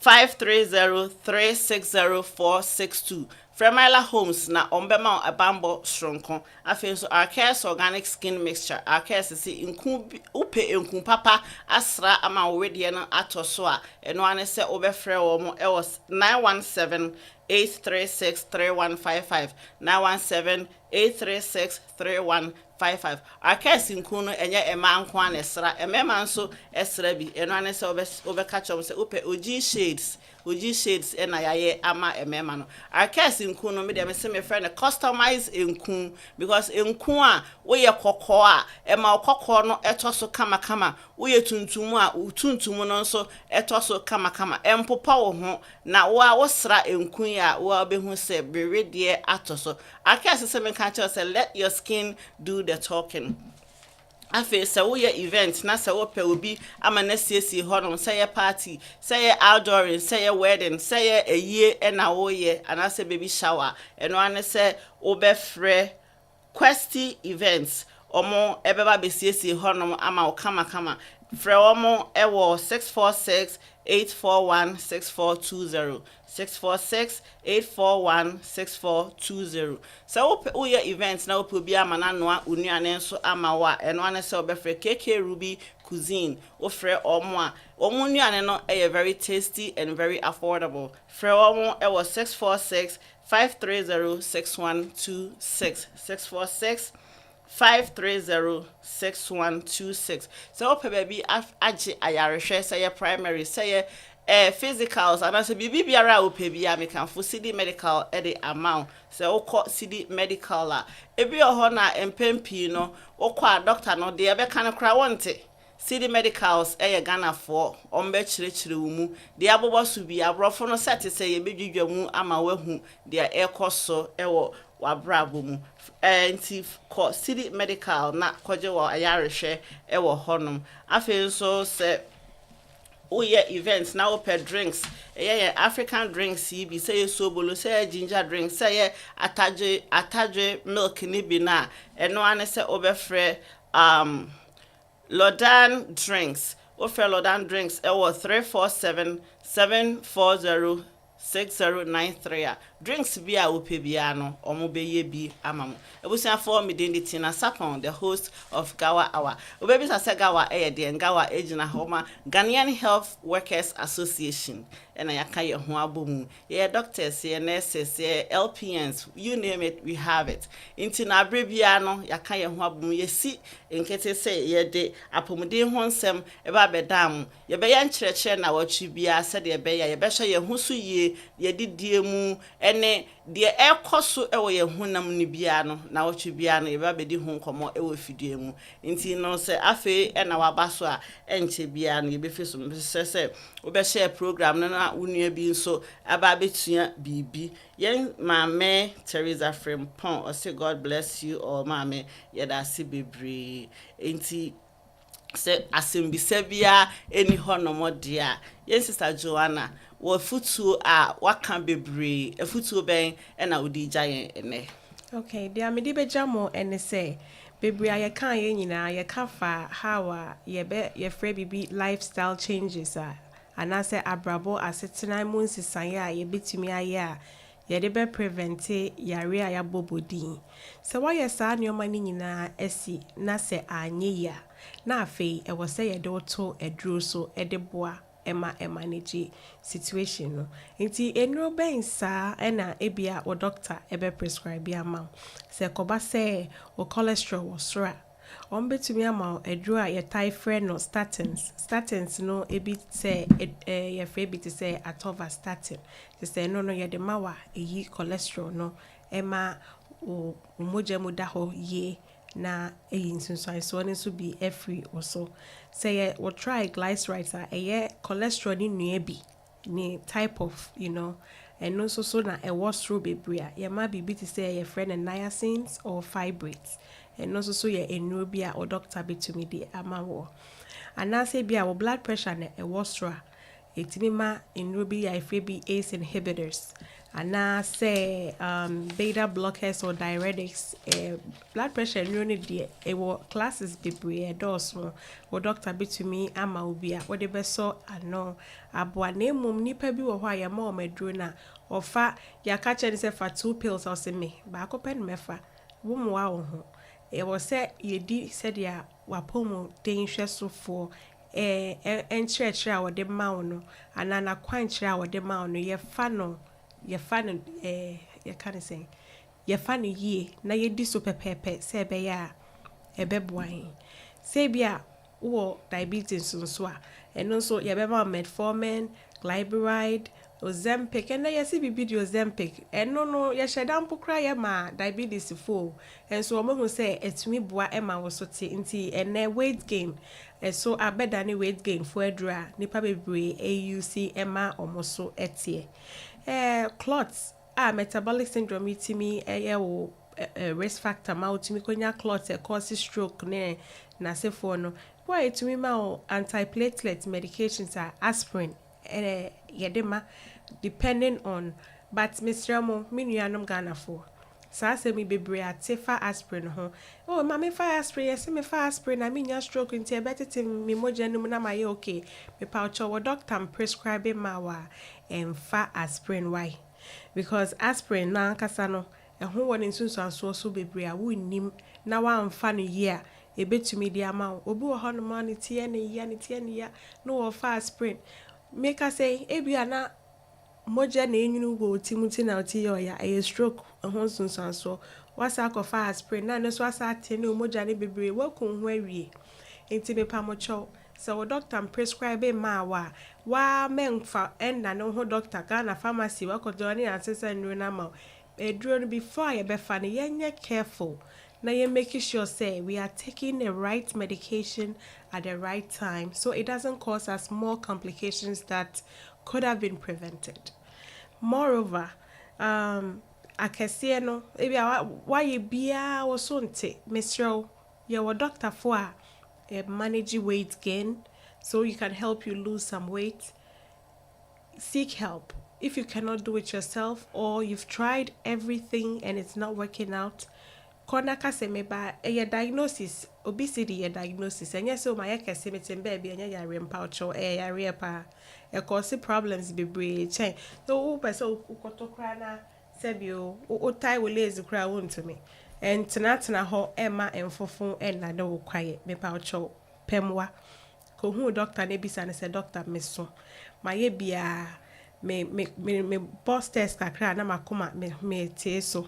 233-530-360462. From Myla Homes na ombema abambo shronko. Afen so Arcas organic skin mixture. Arcas is inku upe inku papa asra ama wedi na atoso a eno ane se obefrɛ wo mo e was 917-836-3155 917-836-3155. Arcas inku no enye ema nko ane sra emema nso esra bi eno ane se obeka chom se upe OG shades ena yaye ama emema no Arcas nku no me dem se me friend customize nku because nku a wo ye kokko a ema kokko no etoso kama wo ye tuntum a tuntum no nso etoso kama empopa wo ho na wo sra nku ya wo behu se berede atoso Arcas se me kan tell say let your skin do the talking. Afe se wo ye event na se wo pe obi ama na siesie honom se ye party se ye outdooring se ye wedding se ye eyie e na wo ye ana se baby shower eno ane se obefre Questy events omo ebeba be siesie honom ama wo kama frɛ omo ewo 646-841-6420 646-841-6420. So wo ye events na opo bia ama na noa unuane nso ama wa eno ane se obefre KK Ruby Cuisine. Wo frɛ omo a omo nuane no very tasty and very affordable. Frɛ omo ewo 646-530-6126 646-530-6126. So ope baby age ayarehwe say your primary say your physicals and as bibi biara ope bia me kan for CD medical e the amount so okọ CD medical a ebi oho na empempi no okọ a doctor no de ebe kan kra wonte CD medicals Ghana for ombe chire mu de abobo so bi abrofo no set say ye bedwudwa mu ama wahu de ekoso ewo wabrabo mu anti ko CD medical na koje wo ayarehwe ewo honom afen so se oye events na open drinks African drinks be say sobolo say ginger drinks say ataje milk ni bi na eno ane se obefre Lodan drinks. Offer Lodan drinks. It was 347-740-6093. Drinks be a upebiano or mobile be amamo. It was for me the Tina Sapon, the host of Gawa Hour. Babies are Gawa and Gawa Agent Homa Ghanaian Health Workers Association. And I can't huabumu. Yeah, doctors, yeah, nurses, yeah, LPNs, you name it, we have it. Into na brebiano, ya kaya huabumu, ye see, in case say, ye de, apomode honsem, eba bedam, ye be yan chreche na what you be, said ye be, ye besha ye husu ye did diemu, ene, de ekosu ewo ye hunam ni biano, na what you biano, eba bedi hun komo ewo fidiemu. Inti no se afe, ena wabaswa, enche biano, ye be fisum, se, ube share program, na unia bi so aba betua bibi yen mame Teresa Frimpon or say God bless you or mame yeda si bebre enti se asembisa bia eni honomo dia yen sister Joanna wɔ futuo a waka bebree afutuo bɛn ɛna wodi gya yɛn ɛnɛ. Okay, deɛ mede bɛgya mo ɛne sɛ bebree a yɛka yɛ nyinaa yɛka fa how a yɛfrɛ bibi lifestyle changes a anaasɛ abrabɔ asetena mu nsesaeɛ a yɛbɛtumi ayɛ a yɛde bɛprevente yare a yɛabɔ bodin. Sɛ woayɛ saa nneɛma no nyinaa asi na sɛ anyɛ yi a na afei ɛwɔ sɛ yɛde wo to aduro so de boa ɛma no gye situation no. Nti nnuro bɛn saa ɛna ebia wo doctor ɛbɛ prescribe ama wo. Sɛ kɔba sɛ wo cholesterol wɔ soro a ɔmbɛtumi ama wo aduro a yɛtae frɛ no statins no ebi sɛ yɛfrɛ bi te sɛ atorvastatin te sɛ no yɛde ma wa eyi cholesterol no ɛma wo mogya mu da hɔ yie na eyi nsunsuansoɔ no nso bi afiri wo so. Sɛ yɛ wo triglycerides a ɛyɛ cholesterol ne nnua bi ne type of ɛno nso so na ɛwɔ soro bebree a yɛma biribi te sɛ yɛfrɛ no niacins or fibrates ɛno nso so yɛ nnuro bi a wo doctor bɛtumi de ama wo. Anaasɛ bi a wo blood pressure na ɛwɔ soro a ɛtumi ma nnuro bi a yɛfrɛ bi ACE inhibitors anaasɛ beta blockers or diuretics. Blood pressure nnuro no deɛ ɛwɔ classes bebree ɛdɔɔso wo doctor bɛtumi ama wo bi a wode bɛsɔ ano aboa. Na mmom nipa bi wɔ hɔ a yɛma wɔn aduro no a ɔfa yɛaka kyerɛ no sɛ fa 2 pills a ɔsɛ me baako pɛ no mɛfa wommoa wo ho. Ɛwɔ sɛ yɛdi sɛdeɛ wapɔmu den hwɛ sofoɔ ɛnkyerɛkyerɛ a wɔde ma wo no anaa nakwankyerɛ a wɔde ma wo no yɛfa no yɛka ne sɛ yɛfa no yie na yɛdi so pɛpɛɛpɛ sɛ ɛbɛyɛ a ɛbɛboa yɛn. Sɛ bi a wowɔ diabetes nso a ɛno nso yɛbɛma wo metformin, glyburide, Ozempic and yɛsi bibi di Ozempic ɛno no yɛhyɛ da mpo kra yɛ ma diabetes fo ɛnso ɔmo hu sɛ ɛtumi boa ɛma wo so te nti ɛnɛ weight gain ɛso abɛda ne weight gain fo adura nipa bebree AUC ɛma ɔmo so ɛteɛ clots a metabolic syndrome itimi ɛyɛ wo risk factor ma utimi konya clots cause stroke ne na sefo no why itimi ma wo antiplatelet medications a aspirin yedema depending on but Mr. Mo minuanom Ghana for saa se mi bebre ate fa aspirin ho oh mama fa aspirin yes me fa aspirin na minya stroke nti ebetete me mogya num na maye okay me pa ucho wo doctor prescribe ma wa fa aspirin why because aspirin na nkasa no ɛho wɔ ne nsunsuansoɔ so bebre a wonnim na wamfa no yie a ebetumi di ama wo obi wɔ hɔ no ma ne tie ne ya no wɔ fa aspirin make us say ebia na moja na enyunu go timuti na oti ya a stroke ho nsunsuanso wasa akɔfa aspirin na no so asa ate ne moja ne bebre wakun ho awie enti me pa mo chow so doctor prescribe ma wa menfa na no ho doctor Ghana pharmacy wakodo ne ansesa nru na ma eduro no before ye befa ne yenye careful na you making sure say we are taking the right medication at the right time so it doesn't cause us more complications that could have been prevented. Moreover, akɛseɛ no ebi why bia wo so nte mesrɛ your doctor for manage weight gain so you can help you lose some weight. Seek help if you cannot do it yourself or you've tried everything and it's not working out. Kona kase meba a diagnosis obesity a diagnosis and yes so my kase metem baby and ya rempaucho area pa e cause problems be chain so so ukoto krana sebio o tai will lazy cry won to me and tena ho emma enfofon and na do quiet me paucho pemwa ko hu doctor ne bisa ne se doctor meso my bia me boss test kakra na makoma me tie so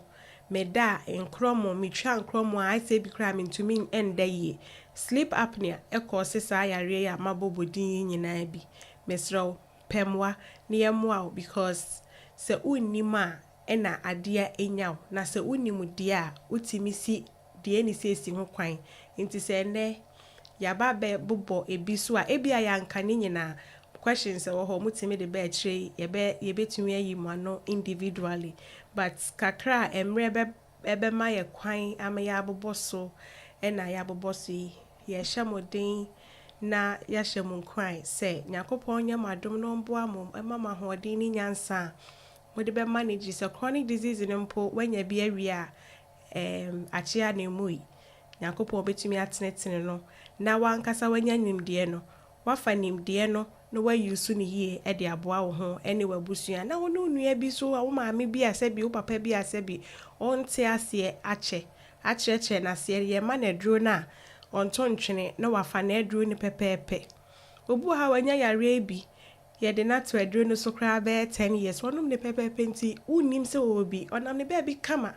me da nkromo me twa nkromo I say bi kra me ntumi enda yi sleep apnea e cause saa yare ya mabobodin nyina bi mesro pemwa ne yemwa because se unima na adea enyaw na se unimu dia utimi si de ni sesi ho kwan nti se ne yaba be bobo ebi so a ebi aya nka ne nyina questions wo ho mutimi de be kire yebetumi ayi mu ano individually but kakra emre ebe ma ye kwan ama ya aboboso na ya aboboso ye hyemoden na yɛahyɛ mu nkran sɛ Nyankopɔn nyɛ mo adom no mboa mo ɛma mo ahoɔden ne nyansa mode be manage sɛ chronic disease no mpo wanya bi awie a akyea na mu yi Nyankopɔn betumi atenetene no na wankasa wanya nimdeɛ no wafa nimdeɛ no na wayusu ne yie de aboa wo ho ne wabusua na wo no nua bi so wo maame bi asɛ bi wo papa bi asɛ bi onte aseɛ akyerɛkyerɛ na aseɛ yɛ ma na duro na onto ntwene na wafa na duro ne pɛpɛɛpɛ obu ha wanya yare bi yɛde na to aduro no so kra be 10 years wonom ne pɛpɛɛpɛ nti unim sɛ obi onam ne ba bi kama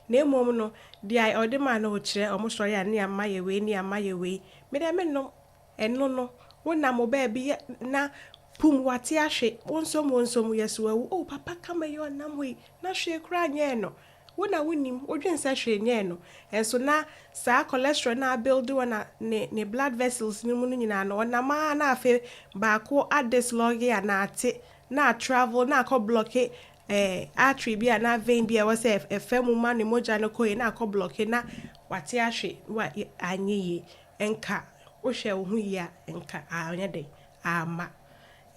na emom no dia ɔde ma na o kyerɛ ɔmo sɔre a ne ama yɛ we ne ama yɛ we me de me no ɛno no wona mo ba bi na pum wate ahwe wonsom yeso oh papa kama yo nam we na hwe kra nyɛ no wona wonim wodwen sɛ hwe nyɛ no enso na sa cholesterol na build wona ne blood vessels ni mu no nyina no na ma na afe baako adeslog ya na ate na travel na akɔ block artery bi na vein bi was efem ma ne moja no koyi na akɔ block na wate ahwe wa anyeye enka wo hwe wo hu ya enka anya de ama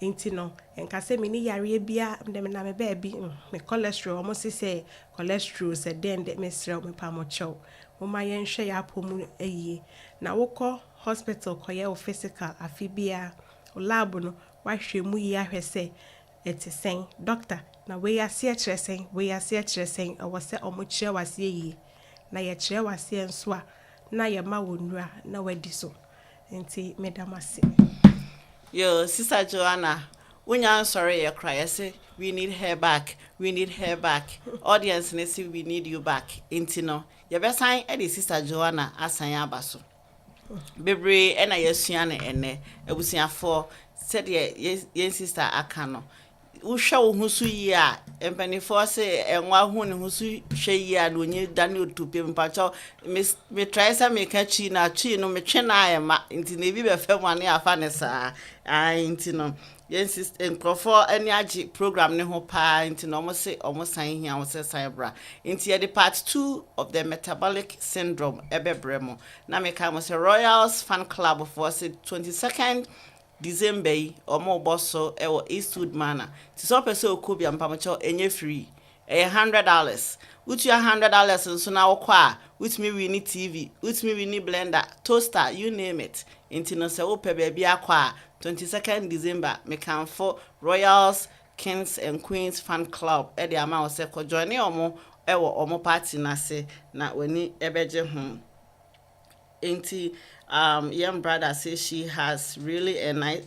enti no enka se me ni yare bia dem na me ba bi me cholesterol mo se cholesterol se den de me sre me pa mo chew mo ma yen hwe ya pomu ayi na wokɔ hospital koye o physical afi bia o lab no wa hwe mu yi ahwe se etisen doctor na we ase kyeresen o se o mo kire wase yi na ye kire wase enso a na ye ma wonura na wadi so enti medamase. Yo, Sister Joanna, unya sorry you cry. I say we need her back. Audience, they say we need you back. Intino, you best sign Eddie Sister Joanna asanya baso. Bebre ena yesuane ene ebusia for said ye sister akano. Usha husu yi a empanifo se enwa hu ne husu hwe yi a no nyi dane otupe mpacho me try say me ka chi na chi no me twe na ayema nti na bi be fam ane afa ne saa nti no yes enkrofo ani agi program ne ho pa nti no omo san hia wo se san bra nti ye the part 2 of the metabolic syndrome ebebremo na me ka mo se Royals fan club for say 22nd December yi omo boso ewo Eastwood Manor ti so pese okobia mpamocho enye free $100 utu $100 nso na wokọ a with me we need TV with me we need blender toaster you name it inti no se wo pe ba bia akọ a 22nd December me can for Royals Kings and Queens fan club e de ama wo se ko join omo ewo omo party na se na wani ebeje ho inti young brother says she has really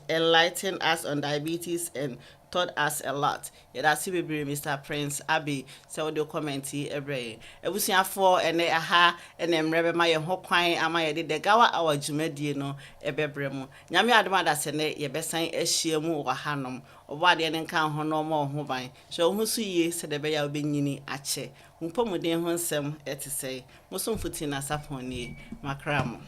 enlightened us on diabetes and taught us a lot. Yeah, that's Mr. Prince Abby. So the comment every ebusia for and aha and then rebe my ho kwan ama ye de gawa our jumedie no ebebremu. Nyame adoma da se ne ye besan ahia mu wa hanom. Oba de ne kan ho no mo ho ban. So hu su ye se de be ya obenyini ache. Mpomuden ho nsem etesei. Musomfuti na saponi makramo.